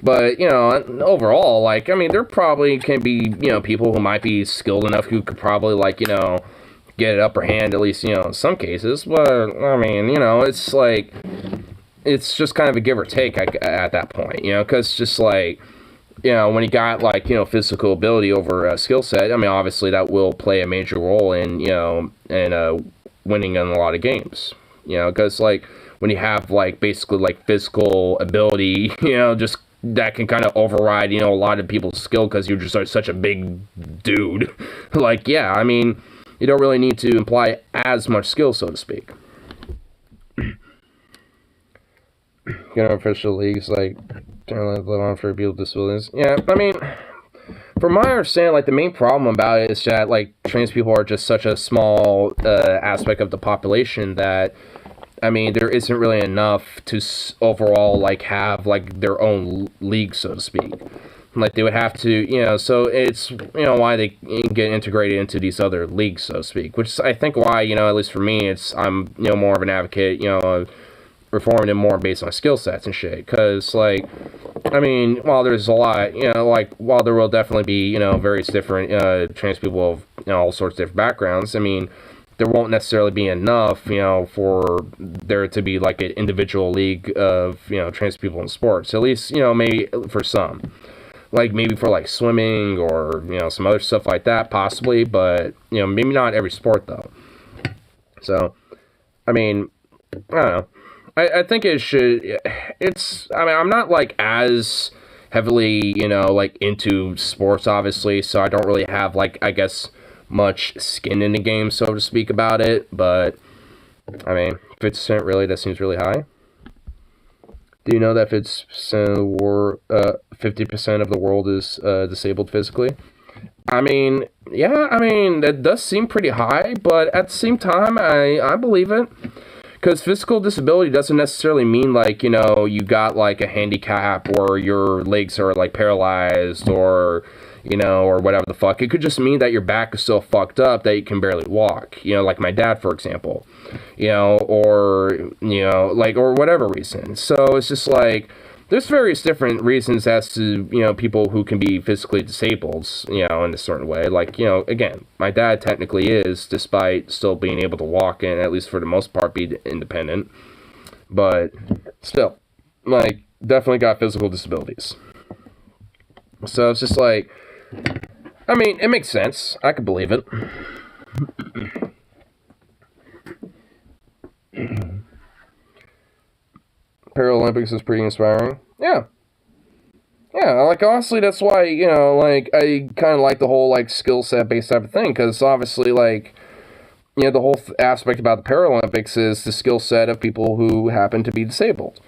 But, overall, like, I mean, there probably can be, people who might be skilled enough who could probably, like, get an upper hand, at least, in some cases. But, I mean, it's, like, it's just kind of a give or take at that point, because just, like, when you got, like, physical ability over skill set, I mean, obviously that will play a major role in, winning in a lot of games. Because, like, when you have, like, basically, like, physical ability, just that can kind of override, a lot of people's skill because you're just such a big dude. Like, yeah, I mean, you don't really need to imply as much skill, so to speak. Official leagues, like, live on for people with disabilities. Yeah, I mean, from my understanding, like, the main problem about it is that, like, trans people are just such a small aspect of the population that, I mean, there isn't really enough to overall, like, have, like, their own league, so to speak. Like, they would have to, so it's, why they get integrated into these other leagues, so to speak. Which is, I think, why, at least for me, I'm, more of an advocate, of reforming it more based on skill sets and shit. Because, like, I mean, while there's a lot, like, while there will definitely be, various different trans people of, all sorts of different backgrounds, I mean, there won't necessarily be enough, for there to be, like, an individual league of, trans people in sports. At least, maybe for some. Like, maybe for, like, swimming or, some other stuff like that, possibly. But, maybe not every sport, though. So, I mean, I don't know. I think it should, I mean, I'm not, like, as heavily, like, into sports, obviously, so I don't really have, like, I guess, much skin in the game, so to speak, about it, but, I mean, 50% really, that seems really high. Do you know that 50% of the world is disabled physically? I mean, yeah, I mean, that does seem pretty high, but at the same time, I believe it. Because physical disability doesn't necessarily mean, like, you got, like, a handicap or your legs are, like, paralyzed or, or whatever the fuck. It could just mean that your back is so fucked up that you can barely walk. Like my dad, for example. Or, like, or whatever reason. So it's just, like, there's various different reasons as to, people who can be physically disabled, in a certain way. Like, again, my dad technically is, despite still being able to walk and, at least for the most part, be independent. But still, like, definitely got physical disabilities. So it's just like, I mean, it makes sense. I could believe it. Paralympics is pretty inspiring. Yeah. Yeah, like, honestly, that's why, like, I kind of like the whole, like, skill set based type of thing, because obviously, like, the whole aspect about the Paralympics is the skill set of people who happen to be disabled.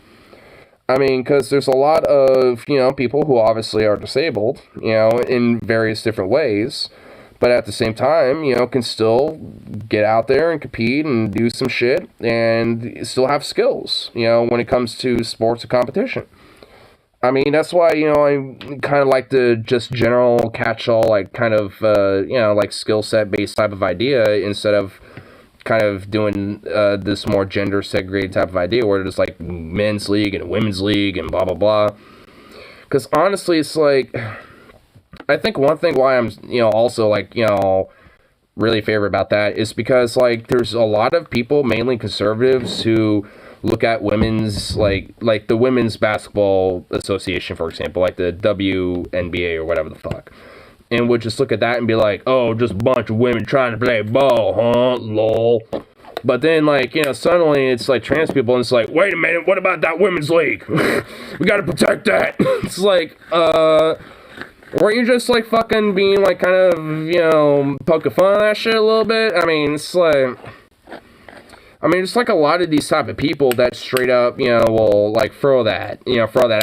I mean, because there's a lot of, people who obviously are disabled, in various different ways, but at the same time, can still get out there and compete and do some shit and still have skills, when it comes to sports and competition. I mean, that's why, I kind of like the just general catch-all, like, kind of, like, skill set-based type of idea instead of kind of doing this more gender-segregated type of idea where there's, like, men's league and women's league and blah, blah, blah. Because, honestly, it's, like, I think one thing why I'm, also, like, really favorite about that is because, like, there's a lot of people, mainly conservatives, who look at women's, like the Women's Basketball Association, for example, like the WNBA or whatever the fuck, and would just look at that and be like, oh, just a bunch of women trying to play ball, huh, lol. But then, like, suddenly it's like trans people, and it's like, wait a minute, what about that women's league? We gotta protect that. It's like, weren't you just, like, fucking being, like, kind of, poking fun at that shit a little bit? I mean, it's like, it's like a lot of these type of people that straight up, will, like, throw that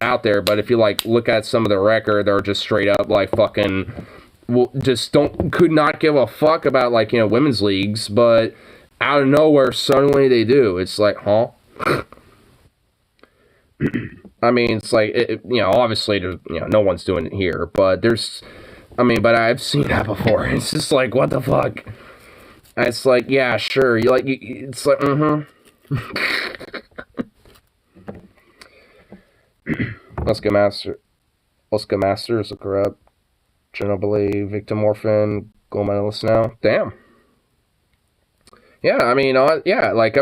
out there. But if you, like, look at some of the record, they're just straight up, like, fucking, could not give a fuck about, like, women's leagues. But out of nowhere, suddenly they do. It's like, huh? I mean, it's like, obviously, there's, no one's doing it here. But but I've seen that before. It's just like, what the fuck? It's like, yeah, sure. It's like, Oscar Masters, look her up. Chernobyl, Victim Orphan, gold medalist now. Damn. Yeah, like,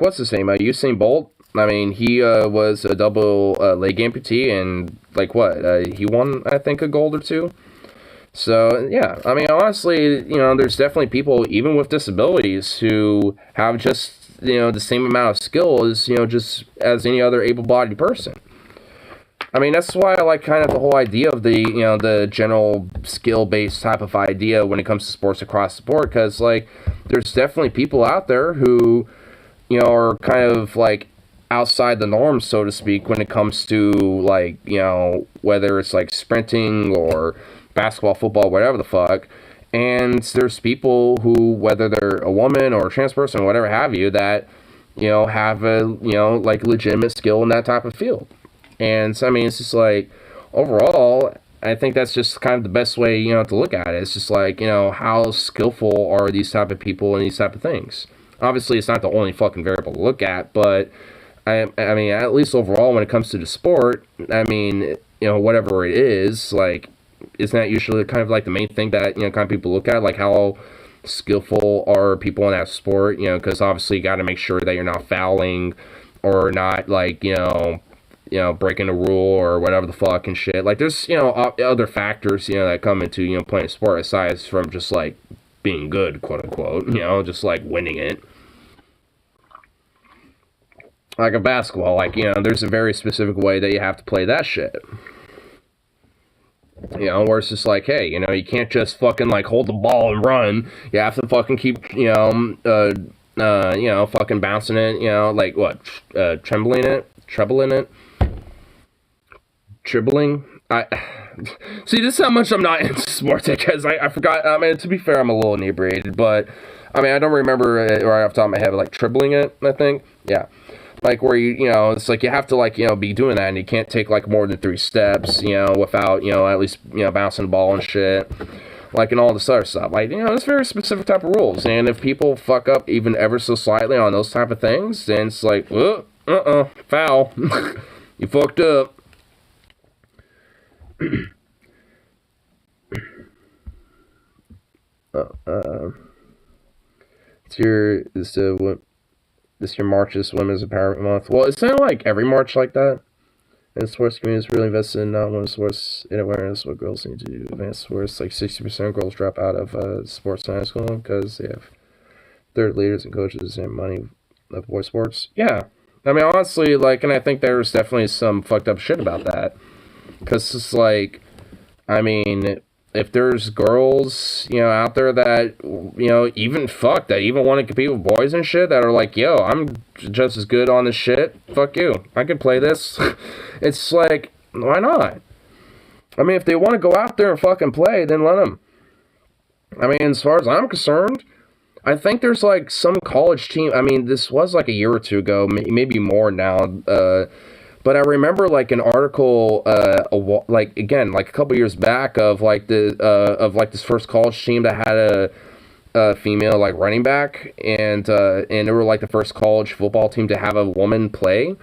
what's his name? Usain Bolt. I mean, he was a double leg amputee, and, like, he won, I think, a gold or two. So, yeah, I mean, honestly, there's definitely people, even with disabilities, who have just, the same amount of skill as, just as any other able-bodied person. I mean, that's why I like kind of the whole idea of the, the general skill-based type of idea when it comes to sports across the board, because, like, there's definitely people out there who, are kind of, like, outside the norm, so to speak, when it comes to, like, whether it's, like, sprinting or basketball, football, whatever the fuck, and there's people who, whether they're a woman or a trans person or whatever have you, that, have a, like, legitimate skill in that type of field. And so, I mean, it's just like, overall, I think that's just kind of the best way, to look at it. It's just like, how skillful are these type of people and these type of things. Obviously, it's not the only fucking variable to look at, but, I mean, at least overall, when it comes to the sport, I mean, whatever it is, like, isn't that usually kind of like the main thing that, kind of people look at, like how skillful are people in that sport, because obviously you got to make sure that you're not fouling or not, like, breaking a rule or whatever the fuck and shit. Like, there's, other factors, that come into, playing a sport aside from just, like, being good, quote unquote, just, like, winning it. Like a basketball, like, there's a very specific way that you have to play that shit. Where it's just like, hey, you can't just fucking, like, hold the ball and run. You have to fucking keep, fucking bouncing it, like, what, trebling it? See, this is how much I'm not into sports, because I forgot, I mean, to be fair, I'm a little inebriated, but, I mean, I don't remember it right off the top of my head, but, like, dribbling it, I think, yeah. Like, where it's like you have to, like, be doing that, and you can't take, like, more than 3 steps, without, at least, bouncing the ball and shit, like, and all this other stuff. Like, there's very specific type of rules, and if people fuck up even ever so slightly on those type of things, then it's like, foul. You fucked up. This year March's Women's Empowerment Month. Well, it's not like every March like that. And the sports community is really invested in women's sports and awareness. What girls need to do to advance sports. Like 60% of girls drop out of sports in high school because they have third leaders and coaches and money of boys sports. Yeah. I mean, honestly, like, and I think there's definitely some fucked up shit about that. Because it's like, I mean, if there's girls, out there that, even that even want to compete with boys and shit that are like, yo, I'm just as good on this shit. Fuck you. I can play this. It's like, why not? I mean, if they want to go out there and fucking play, then let them. I mean, as far as I'm concerned, I think there's like some college team. I mean, this was like a year or two ago, maybe more now. But I remember like an article, like a couple years back of like this first college team that had a female like running back, and they were like the first college football team to have a woman play, and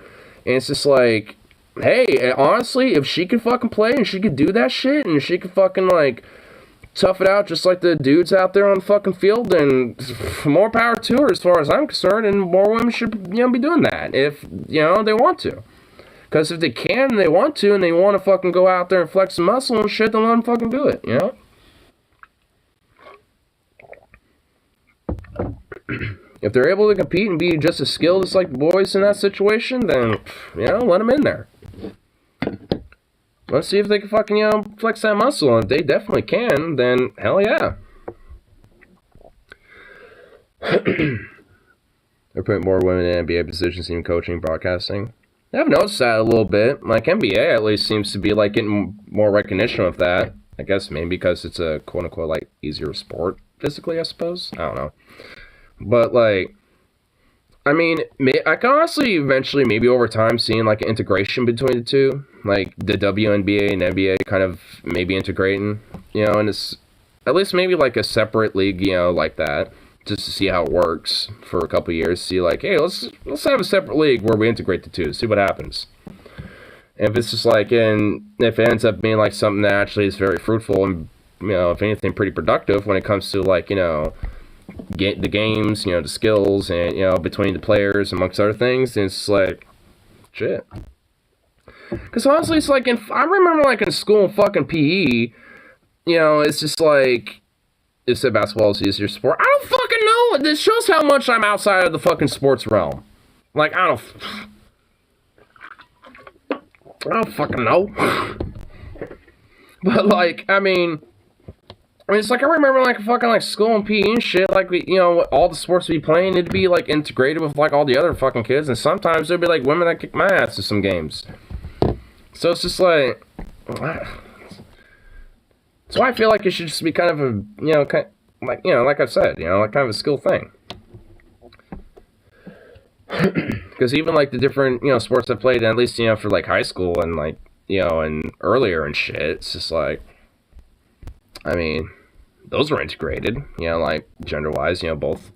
it's just like, hey, honestly, if she could fucking play and she could do that shit and she could fucking like tough it out just like the dudes out there on the fucking field, and more power to her as far as I'm concerned, and more women should be doing that if they want to. Because if they can and they want to and they want to fucking go out there and flex some muscle and shit, then let them fucking do it, If they're able to compete and be just as skilled as like the boys in that situation, then, let them in there. Let's see if they can fucking, flex that muscle. And if they definitely can, then hell yeah. They're putting more women in NBA positions, even coaching, broadcasting. I've noticed that a little bit. Like, NBA at least seems to be, like, getting more recognition of that. I guess maybe because it's a quote-unquote, like, easier sport, physically, I suppose. I don't know. But, like, I mean, I can honestly eventually, maybe over time, seeing, like, an integration between the two. Like, the WNBA and NBA kind of maybe integrating, and it's at least maybe, like, a separate league, like that. Just to see how it works for a couple years. See, like, hey, let's have a separate league where we integrate the two. See what happens. And if it's just like, and if it ends up being like something that actually is very fruitful and, if anything, pretty productive when it comes to like, the games, the skills, and between the players amongst other things, then it's like, shit. Because honestly, it's like I remember like in school in fucking PE, it's just like. They said basketball is easier sport. I don't fucking know. This shows how much I'm outside of the fucking sports realm. Like, I don't fucking know. But, like, I mean, it's like I remember, like, fucking, like, school and PE and shit. Like, all the sports we playing, it'd be, like, integrated with, like, all the other fucking kids. And sometimes there'd be, like, women that kick my ass in some games. So it's just, like... So I feel like it should just be kind of a, like I said, like kind of a skill thing. Because even like the different, sports I played, at least, for like high school and like, and earlier and shit, it's just like, I mean, those were integrated, like gender-wise, both,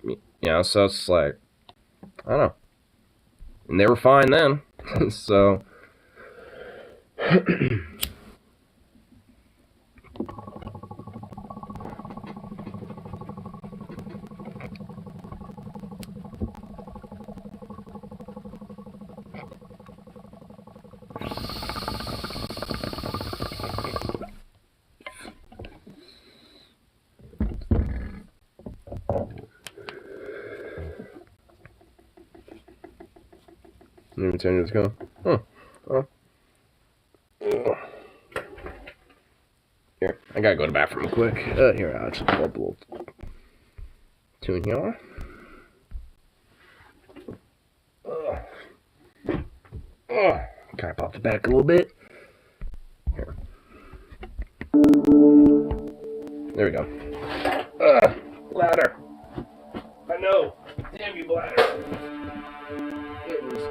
so it's like, I don't know. And they were fine then, so... Maybe 10 years ago. Huh. Here, I gotta go to the bathroom real quick. Here, I'll just pull up a little tune here. Kind of pop it back a little bit. Here. There we go. Bladder. I know. Damn you, bladder. It was...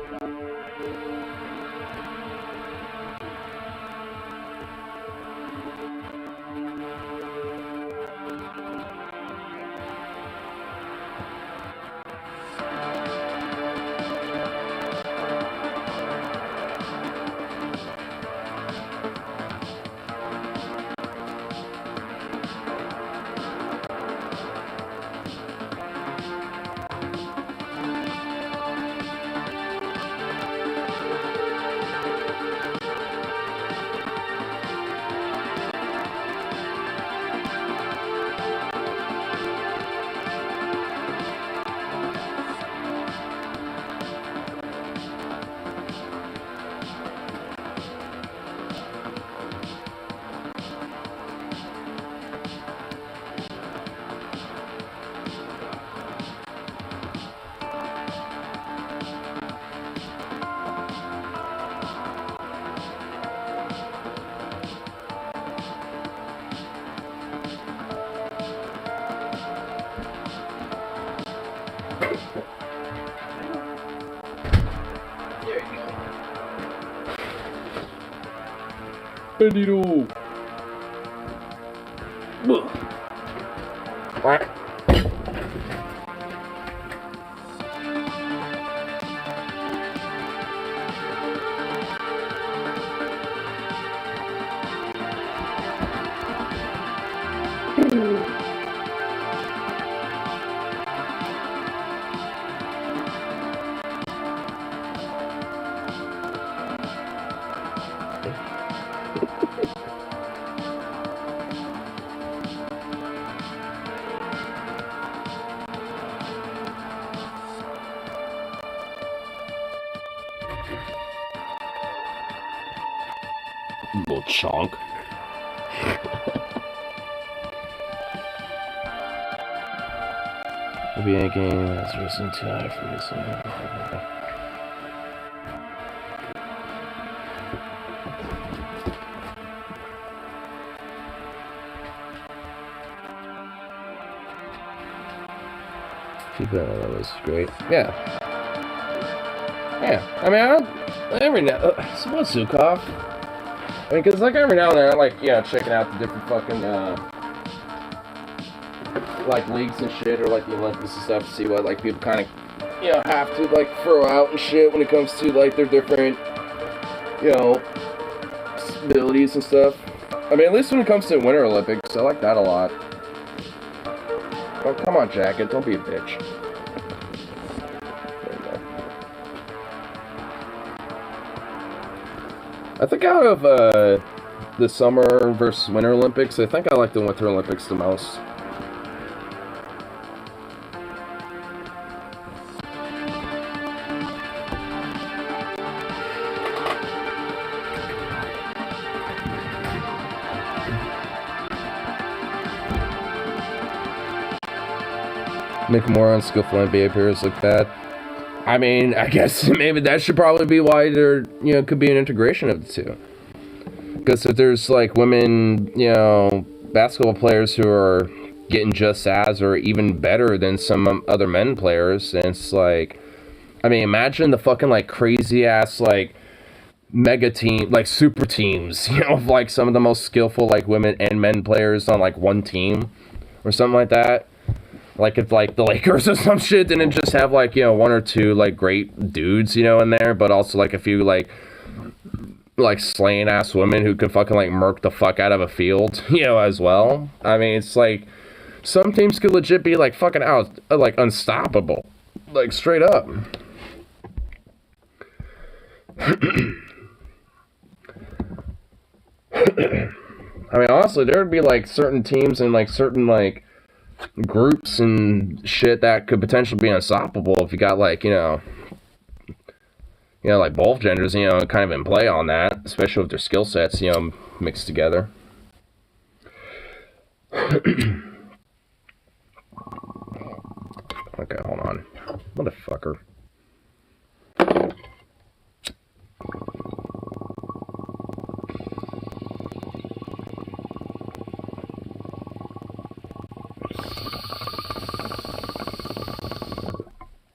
Bandito. What? Little chonk. Will be a game that's risen too high for this one. That was great. Yeah. Yeah. I mean, every now. So what's Zukov? I mean, because, like, every now and then I like, you know, checking out the different fucking, like, leagues and shit, or, like, the Olympics and stuff, to see what, like, people kind of, you know, have to, like, throw out and shit when it comes to, like, their different, you know, abilities and stuff. I mean, at least when it comes to Winter Olympics, I like that a lot. Oh, come on, Jacket, don't be a bitch. There you go. I think out of, the Summer versus Winter Olympics, I think I like the Winter Olympics the most. Make more unskillful NBA players look bad. I mean, I guess maybe that should probably be why there, you know, could be an integration of the two. Because if there's, like, women, you know, basketball players who are getting just as or even better than some other men players, and it's like, I mean, imagine the fucking, like, crazy-ass, like, mega team, like, super teams, you know, of, like, some of the most skillful, like, women and men players on, like, one team, or something like that. Like, if, like, the Lakers or some shit didn't just have, like, you know, one or two, like, great dudes, you know, in there, but also, like, a few, like slaying-ass women who could fucking, like, murk the fuck out of a field, you know, as well. I mean, it's, like, some teams could legit be, like, fucking out, like, unstoppable. Like, straight up. I mean, honestly, there would be, like, certain teams and, like, certain, like, groups and shit that could potentially be unstoppable if you got, like, you know, like, both genders, you know, kind of in play on that, especially with their skill sets, you know, mixed together. Okay, hold on. Motherfucker.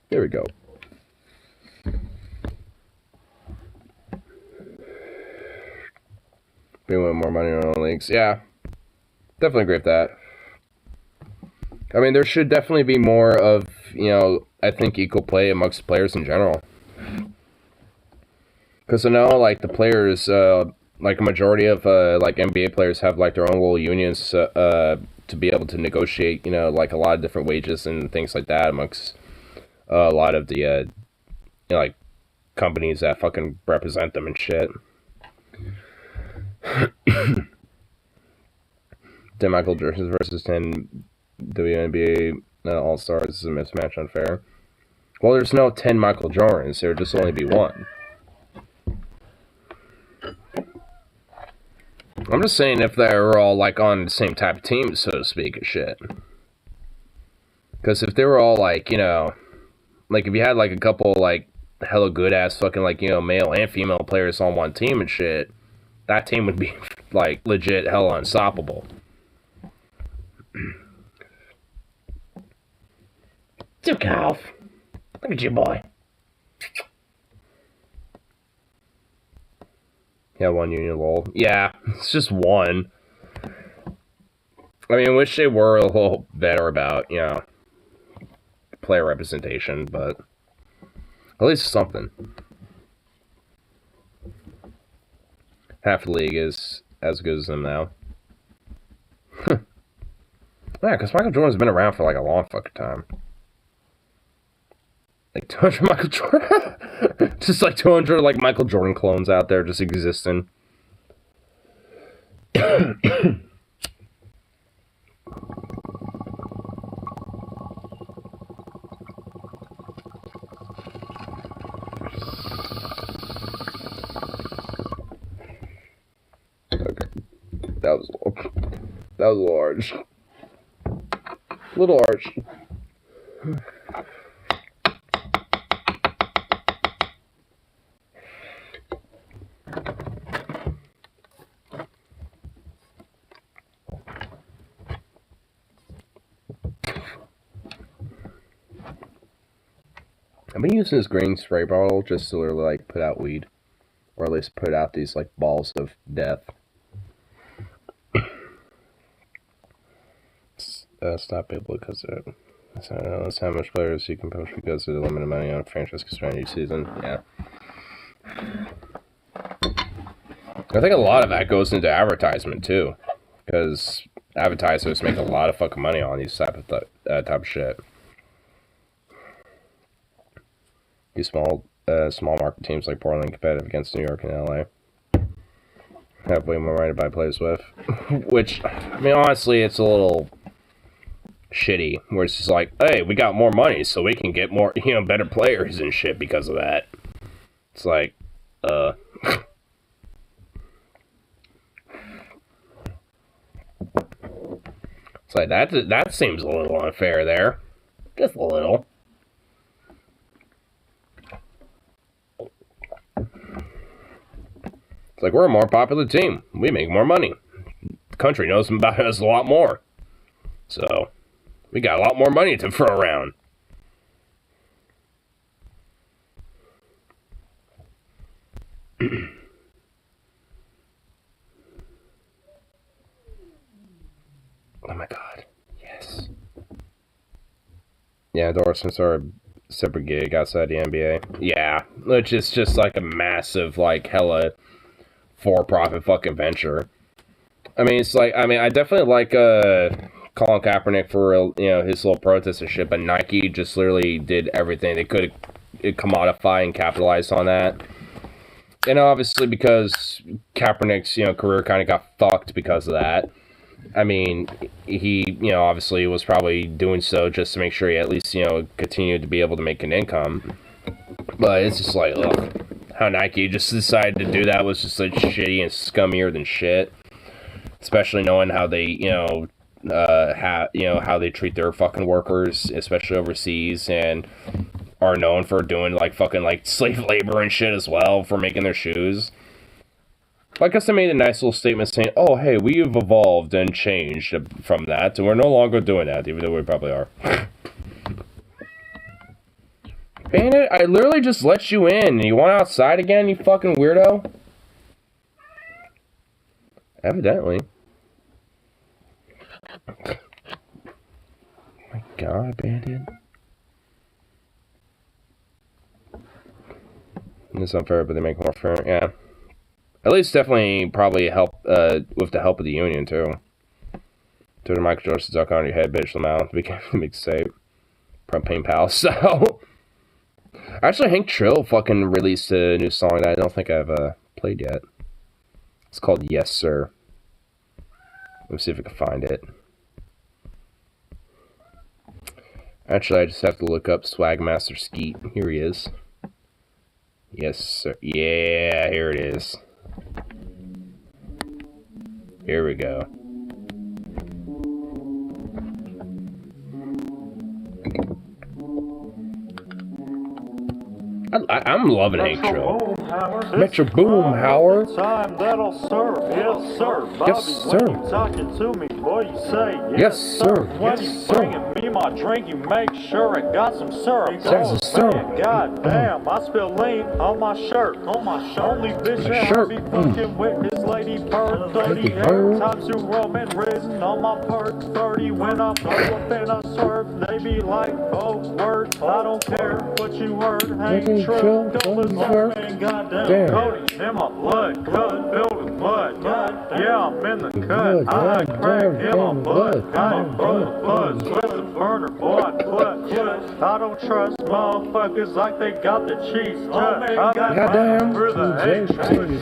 There we go. We want more money on the leagues. Yeah. Definitely agree with that. I mean, there should definitely be more of, you know, I think equal play amongst players in general. Because I know, like, the players, like, a majority of, like, NBA players have, like, their own little unions, to be able to negotiate, you know, like, a lot of different wages and things like that amongst a lot of the, you know, like, companies that fucking represent them and shit. Ten Michael Jordans versus 10 WNBA All-Stars is a mismatch unfair. Well, there's no 10 Michael Jordans. There would just only be one. I'm just saying if they were all, like, on the same type of team, so to speak, and shit. Because if they were all, like, you know, like, if you had, like, a couple, like, hella good-ass fucking, like, you know, male and female players on one team and shit, that team would be, like, legit hella unstoppable. Zukov. Look at you, boy. Yeah, one union lol. Yeah, it's just one. I mean, I wish they were a little better about, you know, player representation, but at least something. Half the league is as good as them now. Yeah, because Michael Jordan's been around for like a long fucking time. Like 200 Michael Jordan. Just like 200 like Michael Jordan clones out there just existing. Okay. That was large. Little arch. I've been using this green spray bottle just to literally like put out weed. Or at least put out these like balls of death. Stop able because of it. That's how much players you can push because of the limited money on franchise strategy season. Yeah. I think a lot of that goes into advertisement too. Because advertisers make a lot of fucking money on these type of shit. These small market teams like Portland competitive against New York and LA have way more money to buy players with. Which, I mean, honestly, it's a little shitty. Where it's just like, hey, we got more money, so we can get more, you know, better players and shit because of that. It's like, It's like, that seems a little unfair there. Just a little. It's like, we're a more popular team. We make more money. The country knows about us a lot more. So, we got a lot more money to throw around. Oh my god. Yes. Yeah, endorsements are a separate gig outside the NBA. Yeah, which is just like a massive, like, hella for-profit fucking venture. I mean, it's like, I definitely like Colin Kaepernick for, you know, his little protest and shit, but Nike just literally did everything they could commodify and capitalize on that. And obviously because Kaepernick's, you know, career kind of got fucked because of that. I mean, he, you know, obviously was probably doing so just to make sure he at least, you know, continued to be able to make an income. But it's just like, ugh. How Nike just decided to do that was just like shitty and scummier than shit. Especially knowing how they, you know, how they treat their fucking workers, especially overseas, and are known for doing like fucking like slave labor and shit as well for making their shoes. I guess they made a nice little statement saying, oh, hey, we've evolved and changed from that, and we're no longer doing that, even though we probably are. Bandit, I literally just let you in. You want outside again, you fucking weirdo? Evidently. Oh my god, Bandit. It's unfair, but they make more fair. Yeah. At least definitely probably help with the help of the union, too. Twitter Michael Jordan duck on your head, bitch, Lamau. We can make safe. Propane Pal. So. Actually, Hank Trill fucking released a new song that I don't think I've played yet. It's called Yes Sir. Let me see if I can find it. Actually, I just have to look up Swagmaster Skeet. Here he is. Yes, sir. Yeah, here it is. Here we go. I'm loving Hank Trill. Metro Boom, Howard. Time that'll serve. Yes, sir. Bobby, yes, sir. When you talking to me, boy, you say yes, sir. When you bringing me my drink, you make sure it got some syrup. Yes, sir. goddamn, I spill lean on my shirt. Only bitch that I be fucking with is Lady Bird. 38 times you Roman risen on my perk. 30 when I pull up and I swerve. They be like, oh, word. I don't care what you heard. Ain't true. Don't listen, man, goddamn. Cody in my blood, cut, filled with mud. Yeah, I'm in the cut. I crack in my blood. I ain't buzz with the burner, boy. I don't trust motherfuckers like they got the cheese touch. I got Goddamn. for the H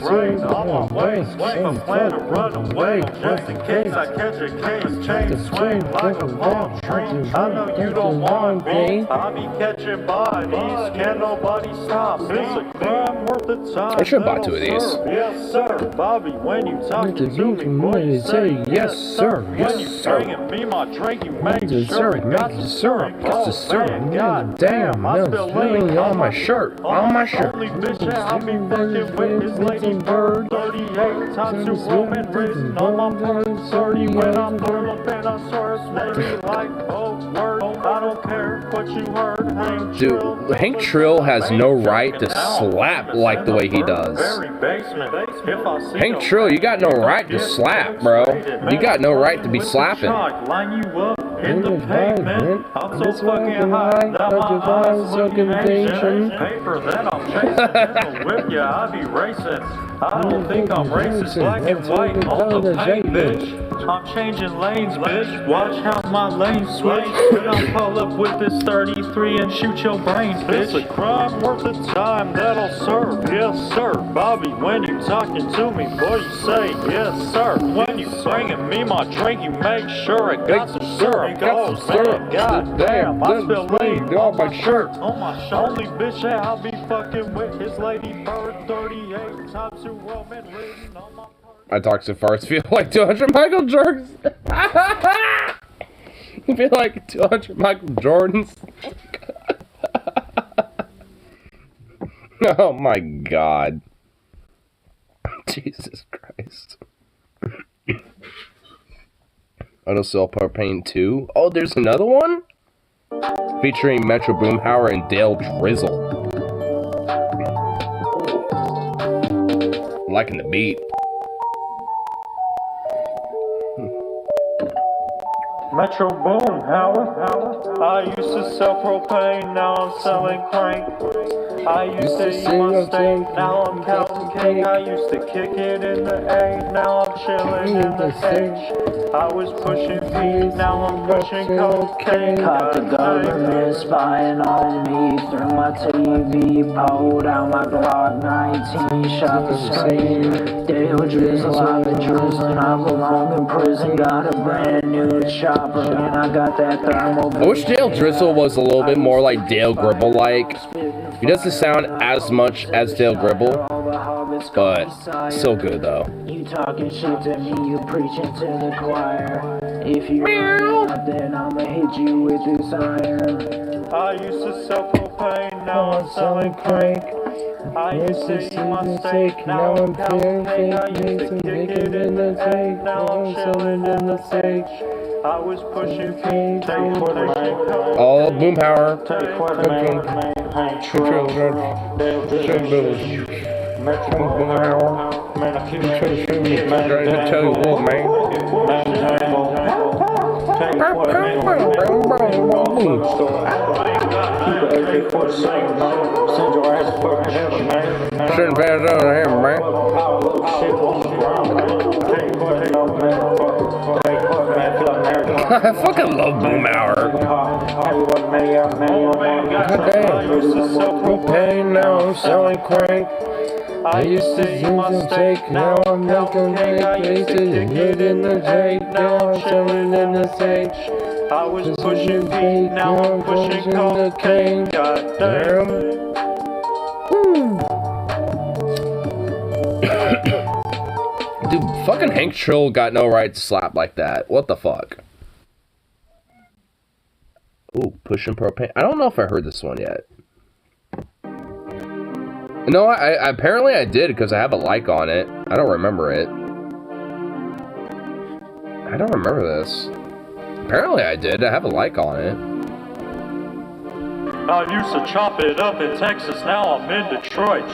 rings on my waist. I plan to run away just in case I catch a case. Chain swing like a palm tree. I know you don't want me. I be catching bodies. Can nobody stop me? It's a crime worth the time. I should buy 2 of these. Yes, sir. Bobby, when you talking to me, boy, you say yes, sir. When you bringing me my drink, you make sure it got the syrup. Got the syrup. God damn, I that's spill really lean on my shirt. On my shirt. Only bitch that I be fucking with is Lady Bird. 38 times you Roman risen on my purse. 30 when I pull up and I swerve. Maybe like, oh, word. I don't care what you heard. Dude, Hank Trill has no right to slap like the way he does. Hank Trill, you got no right to slap, bro. You got no right to be slapping. Line you up in the pavement. I'm so fucking high that my eyes looking Asian. Paper that I'm chasing. Whip, yeah, I be racing. I don't think I'm racist. Black and white on the paint, bitch. I'm changing lanes, bitch. Watch how my lanes switch. When I pull up with this 33 and shoot your brains, bitch. It's a crime worth the time that'll serve. Yes, sir. Bobby, when you talking to me, boy, you say yes, sir. When you bringing me my drink, you make sure it got some syrup. Got some syrup. God damn, I spill lean on my shirt. On my shirt. Only bitch that I'll be fucking with is Lady Bird. 38 times you Roman risen on my I talk so far, I feel like 200 Michael Jordans. I feel like 200 Michael Jordans. Oh my god. Jesus Christ. Auto Cell Propane 2. Oh, there's another one? Featuring Metro Boomhauer and Dale Drizzle. Liking the beat. Metro Boomhauer. I used to sell propane, now I'm selling crank. I used to eat my steak, now I'm counting cake. I used to kick it in the A, now I'm chilling in the H. I was pushing feet, now I'm pushing cocaine. Caught the government spying on me through my TV. Pulled out my Glock 19, shot the same. Dale Drizzle, I've been drizzling, I belong in prison. Got a brand new chopper, and I got that thermal. I wish Dale Drizzle was a little bit more like Dale Gribble-like. He doesn't sound as much as Dale Gribble, but still good though. You talking shit to me, you preaching to the choir. If you run then I'ma hit you with this iron. I used to sell propane, now I'm selling crank. I used to eat my steak, now I'm counting cake. I used to kick it in the tank, now I'm chilling in the stage. I was pushing feet, take quarter man. All Boomhauer. Take quarter man. Hank Trill, Dale Drizzle, Metro Boomhauer. Man, I keep chasing me, man. Tell you what, man. Take quarter man. Keep an AK-47, man. Send your ass to fucking heaven, man. Shouldn't pass over him, man. Our little shit on the ground, man. Take quarter man. Take quarter man. Feel like American. I fucking love Boomhauer. I used to sell propane, now I'm selling crank. I used to eat my steak, now I'm making cake. I used to kick it in the J, now I'm chilling in the H. I was pushing feet, now I'm pushing cocaine. Goddamn. Dude, fucking Hank Trill got no right to slap like that. What the fuck? Ooh, pushing propane. I don't know if I heard this one yet. No, I apparently I did because I have a like on it. I don't remember it. I don't remember this. Apparently I did. I have a like on it. I used to chop it up in Texas, now I'm in Detroit.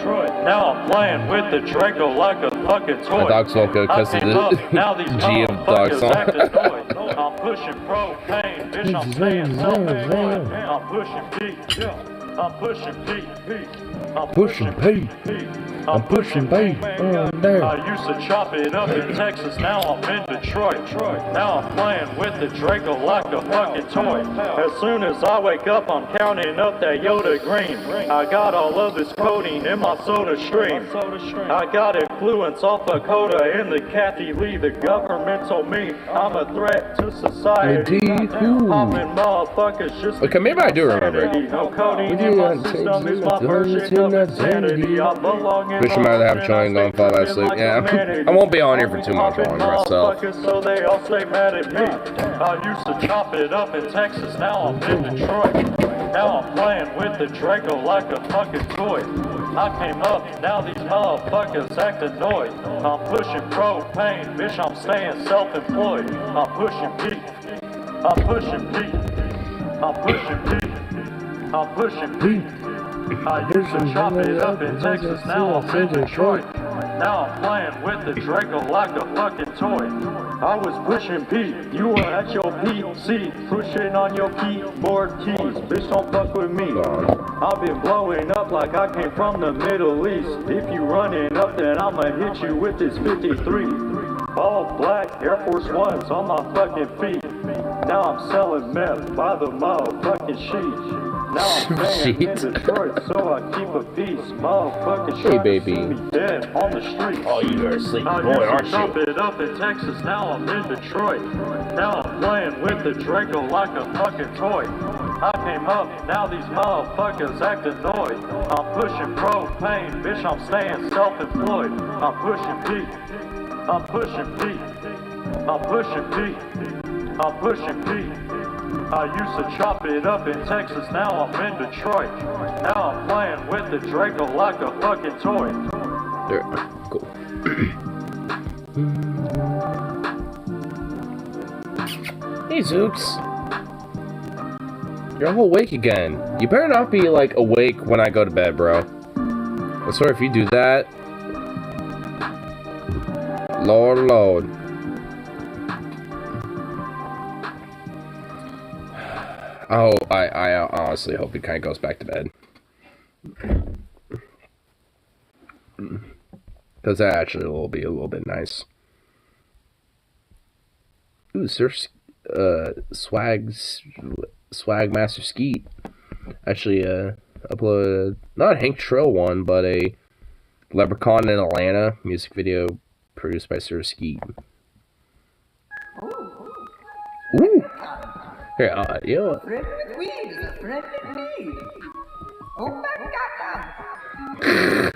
Now I'm playing with the Draco like a fucking toy. My dog's so good because of the now these GM dog motherfuckers song. acting annoyed. I'm pushing propane, bitch, I'm staying self-employed. I'm pushing P, yeah. I'm pushing P. I'm Pushing P. I'm pushing P. Oh, damn. I used to chop it up in Texas, now I'm in Detroit. Now I'm playing with the Draco like a fucking toy. As soon as I wake up, I'm counting up that Yoda green. I got all of this codeine in my soda stream. I got influence off of Coda and the Kathy Lee. The government told me I'm a threat to society. Popping motherfuckers just Okay, maybe I do remember it. no codeine in my system is my version of insanity. I belong in Wish I might have chewing gum, fall asleep. Yeah, I won't be on here for too much longer myself. So they all stay mad at me. I used to chop it up in Texas, now I'm in Detroit. Now I'm playing with the Draco like a fucking toy. I came up, now these motherfuckers act annoyed. I'm pushing propane, bitch, I'm staying self-employed. I'm pushing P. I'm pushing P. I'm pushing P. I'm pushing P. I used to chop it up in Texas, now I'm in Detroit. Now I'm playing with the Draco like a fucking toy. I was pushing P, you were at your PC, pushing on your keyboard keys. Bitch, don't fuck with me. I've been blowing up like I came from the Middle East. If you running up, then I'ma hit you with this 53. All black Air Force Ones on my fucking feet. Now I'm selling meth by the motherfucking sheet. Now I'm staying in Detroit, so I keep a peace. Motherfucking Hey, baby. be dead on the street. Oh, you are a sleepy I boy, used aren't to chop you? it up in Texas, now I'm in Detroit. Now I'm playing with the Draco like a fucking toy. I came up, now these motherfuckers act annoyed. I'm pushing propane, bitch, I'm staying self-employed. I'm pushing P. I'm pushing P. I'm pushing P. I'm pushing P. I used to chop it up in Texas, now I'm in Detroit. Now I'm playing with the Draco like a fucking toy. There, cool. Hey, Zooks. You're all awake again. You better not be, like, awake when I go to bed, bro. I swear if you do that... Lord. Oh, I honestly hope he kind of goes back to bed. Because that actually will be a little bit nice. Ooh, Sir Swag Master Skeet actually uploaded not a Hank Trill one, but a Leprechaun in Atlanta music video produced by Sir Skeet. Ooh. Here, you know what? Friend with weed is a friend with weed. Oh my god.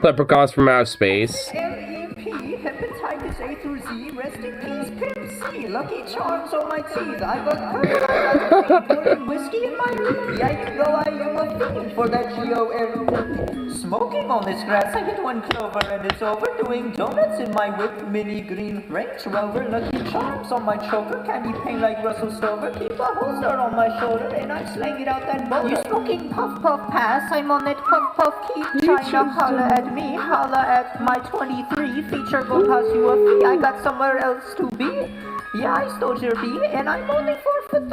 Leprechauns from outer space. L-E-P, hepatitis A through Z, rest in peace, Pimp C, Lucky Charms on my teeth, I got putting whiskey in my room, yeah, you know I am a fiend for that G-O-L. Smoking on this grass, I hit one clover and it's over, doing donuts in my whip, mini green Range Rover, Lucky Charms on my choker, candy paint like Russell Stover, keep a holster on my shoulder and I slang it out that boulder. You smoking puff puff pass, I'm on that puff puff, keep trying to holler at me, holla at my 23 feature, go pass you a fee. I got somewhere else to be. Yeah, I stole your bee, and I'm only 4 for 3.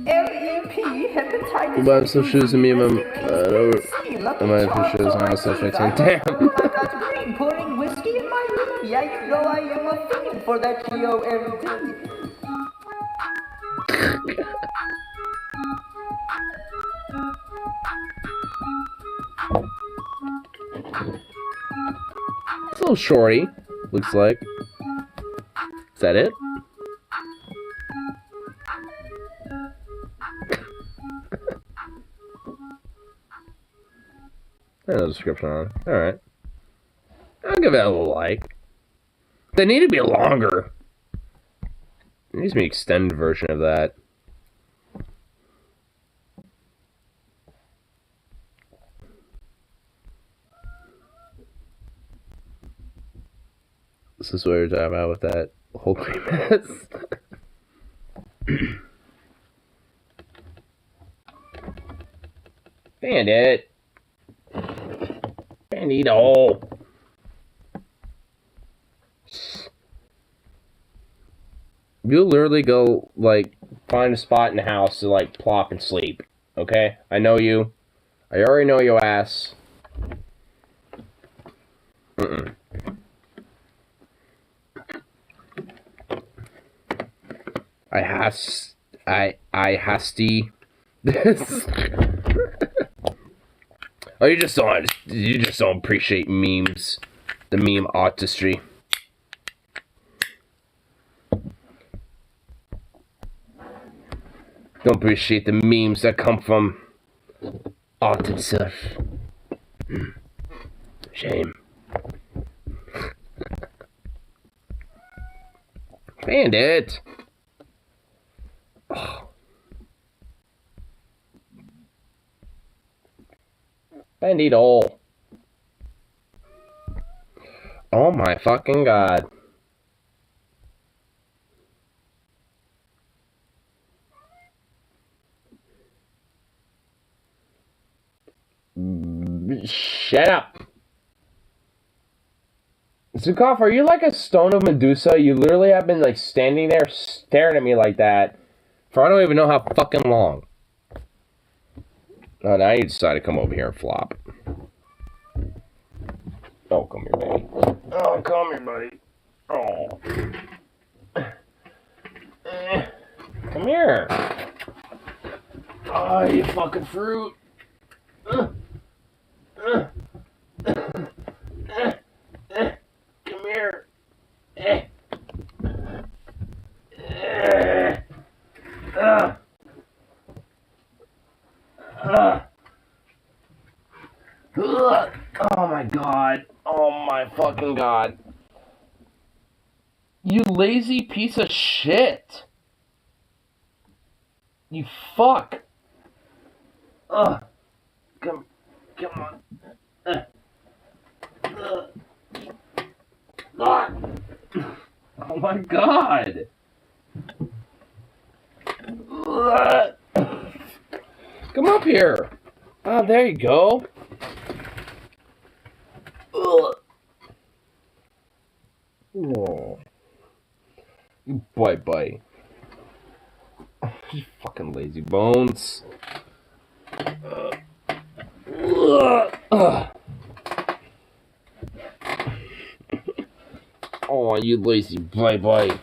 L-E-P, hepatitis. But I'm still choosing me, I'm for shoes, and I'm still 15. Damn. I got green, pouring whiskey in my room. Yeah, you know I am a fiend for that G-O-L-D. It's a little shorty, looks like. Is that it? No description on it. Alright. I'll give that a little like. They need to be longer. There needs to be an extended version of that. This is what we're talking about with that whole cream mess. Bandit. Bandito. You literally go, like, find a spot in the house to, like, plop and sleep. Okay? I know you. I already know your ass. Mm-mm. I hasty. Oh, you just don't appreciate memes. The meme artistry. Don't appreciate the memes that come from art itself. Shame. Bandit! Oh. Bandito. Oh my fucking god. Shut up. Zukov, are you like a stone of Medusa? You literally have been like standing there staring at me like that for I don't even know how fucking long. Oh, now you decide to come over here and flop. Oh, come here, baby. Oh, come here, buddy. Oh. Come here. Oh, you fucking fruit. Come here. Oh my god. Oh my fucking god. You lazy piece of shit. You fuck. Come on. Oh my god. Come up here. Oh, there you go. No. You bye. You fucking lazy bones. Oh, you lazy bye.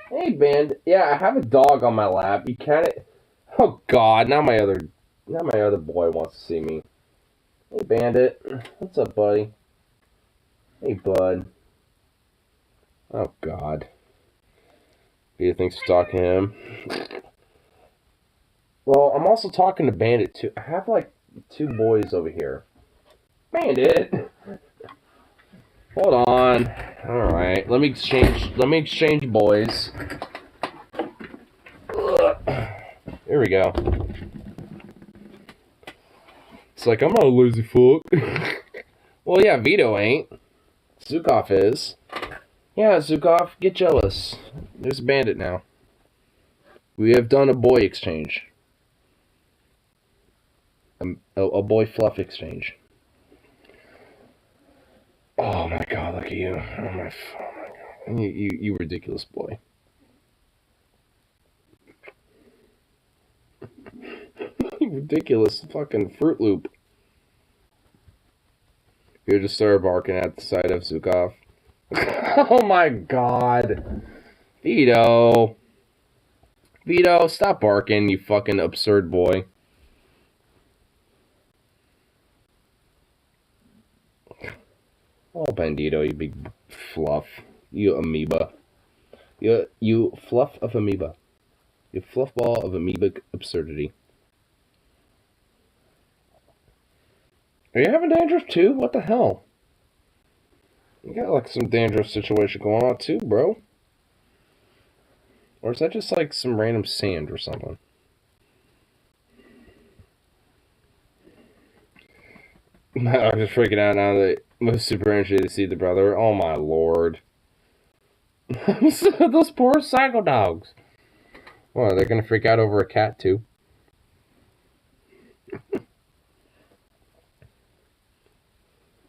Hey, Band. Yeah, I have a dog on my lap. You can't. Oh God! Now my other boy wants to see me. Hey, Bandit. What's up, buddy? Hey, bud. Oh God. Thanks for talking to him. Well, I'm also talking to Bandit too. I have like 2 boys over here. Bandit. Hold on. All right. Let me exchange boys. Here we go. It's like, I'm not a lazy fuck. Well, yeah, Vito ain't. Zukov is. Yeah, Zukov, get jealous. There's a Bandit now. We have done a boy exchange. A boy fluff exchange. Oh my god, look at you. Oh my god. You ridiculous boy. You ridiculous fucking Fruit Loop. You just started barking at the sight of Zukov. Oh my god. Vito, stop barking, you fucking absurd boy. Oh, Bandito, you big fluff. You amoeba. You fluff of amoeba. You fluff ball of amoebic absurdity. Are you having dandruff too? What the hell? You got like some dandruff situation going on too, bro. Or is that just like some random sand or something? I'm just freaking out now that Was super interested to see the brother. Oh my lord. Those poor psycho dogs. Well, they're gonna freak out over a cat too.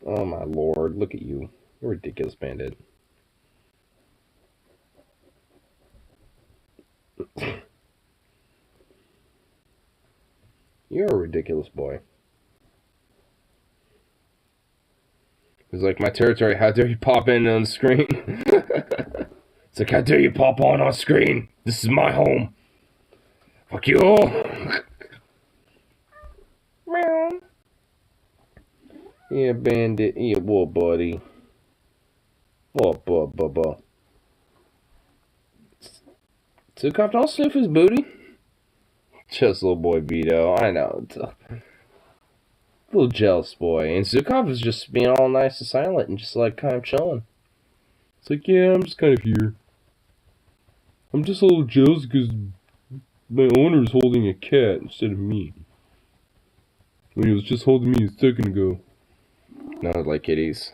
Oh my lord, look at you. You're a ridiculous bandit. You're a ridiculous boy. It's like, my territory, how dare you pop in on screen? It's like, how dare you pop on screen? This is my home. Fuck you. Meow. Yeah, bandit. Yeah, what, buddy? What, Zukov, don't sniff his booty. Just little boy Vito. I know. It's a little jealous boy. And Zukov is just being all nice and silent and just like kind of chilling. It's like, yeah, I'm just kind of here. I'm just a little jealous because my owner's holding a cat instead of me. When he was just holding me a second ago. No, I like kitties.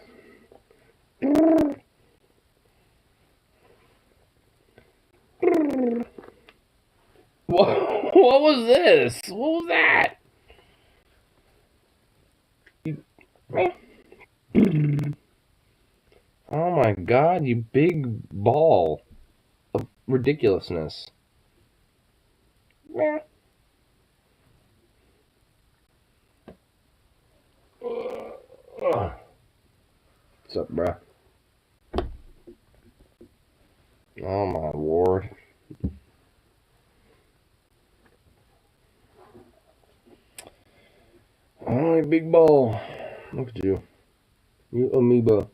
What was this? What was that? Oh my god, you big ball of ridiculousness. What's up, bruh? Oh my lord. Oh, big ball. Look at you. You amoeba.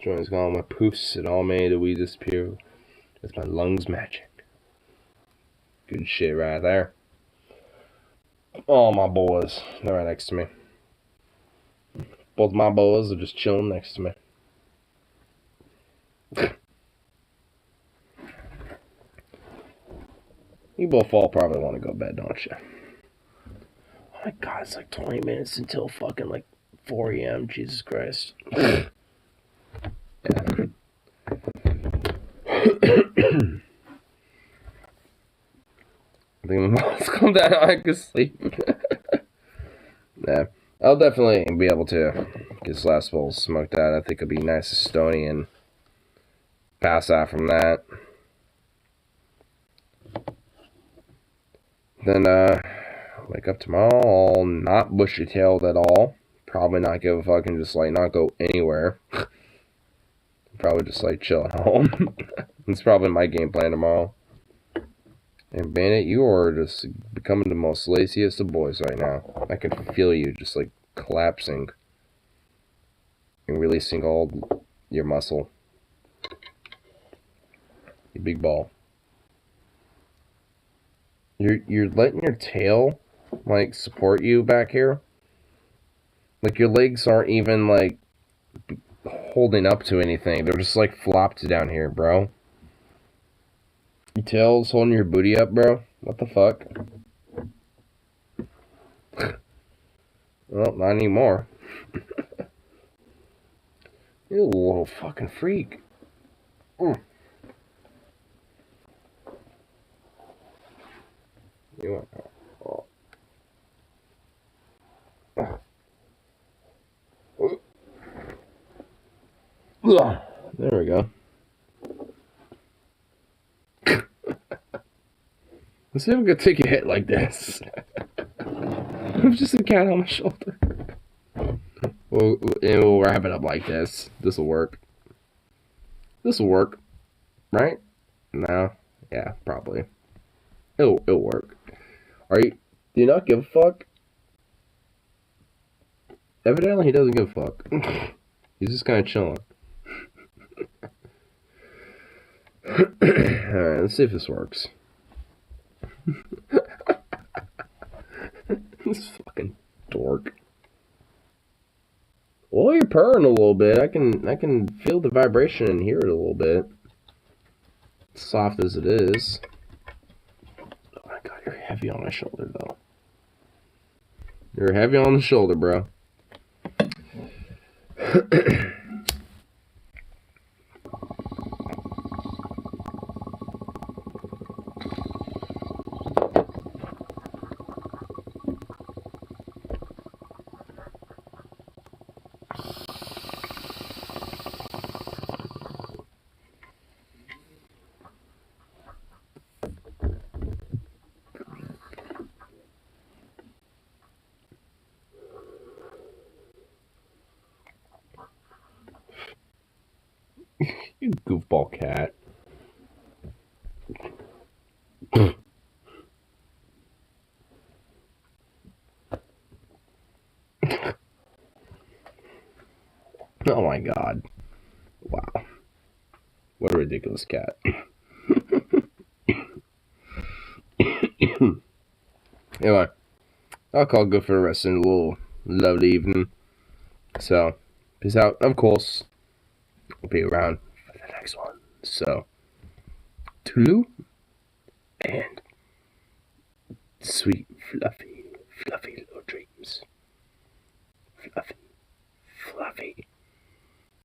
Join's gone. My poofs and all made we disappear. It's my lungs magic. Good shit right there. All my boys. They're right next to me. Both my boys are just chilling next to me. You both all probably want to go to bed, don't you? Oh my god, it's like 20 minutes until fucking like 4 a.m. Jesus Christ. Yeah. I think my mom's come down. I can sleep. Yeah, I'll definitely be able to get this last bowl smoked out. I think it'll be nice and stony and pass out from that. Then, wake up tomorrow, all not bushy-tailed at all. Probably not give a fuck and just, like, not go anywhere. Probably just, like, chill at home. It's probably my game plan tomorrow. And Bandit, you are just becoming the most laziest of boys right now. I can feel you just, like, collapsing. And releasing all your muscle. You big ball. You're letting your tail, like, support you back here. Like, your legs aren't even, like, holding up to anything. They're just, like, flopped down here, bro. Your tail's holding your booty up, bro. What the fuck? Well, not anymore. You little fucking freak. You want... There we go. Let's see if we can take a hit like this. I'm just a cat on my shoulder. We'll wrap it up like this. This'll work. This'll work. Right? No? Yeah, probably. It'll work. Do you not give a fuck? Evidently he doesn't give a fuck. He's just kind of chilling. Alright, let's see if this works. This fucking dork. Well, you're purring a little bit. I can feel the vibration and hear it a little bit. Soft as it is. Oh my god, you're heavy on my shoulder though. You're heavy on the shoulder, bro. You goofball cat. Oh my god. Wow. What a ridiculous cat. Anyway, I'll call it good for the rest of the little lovely evening. So, peace out. Of course, I'll be around for the next one. So, toodaloo, and sweet, fluffy little dreams. Fluffy, fluffy.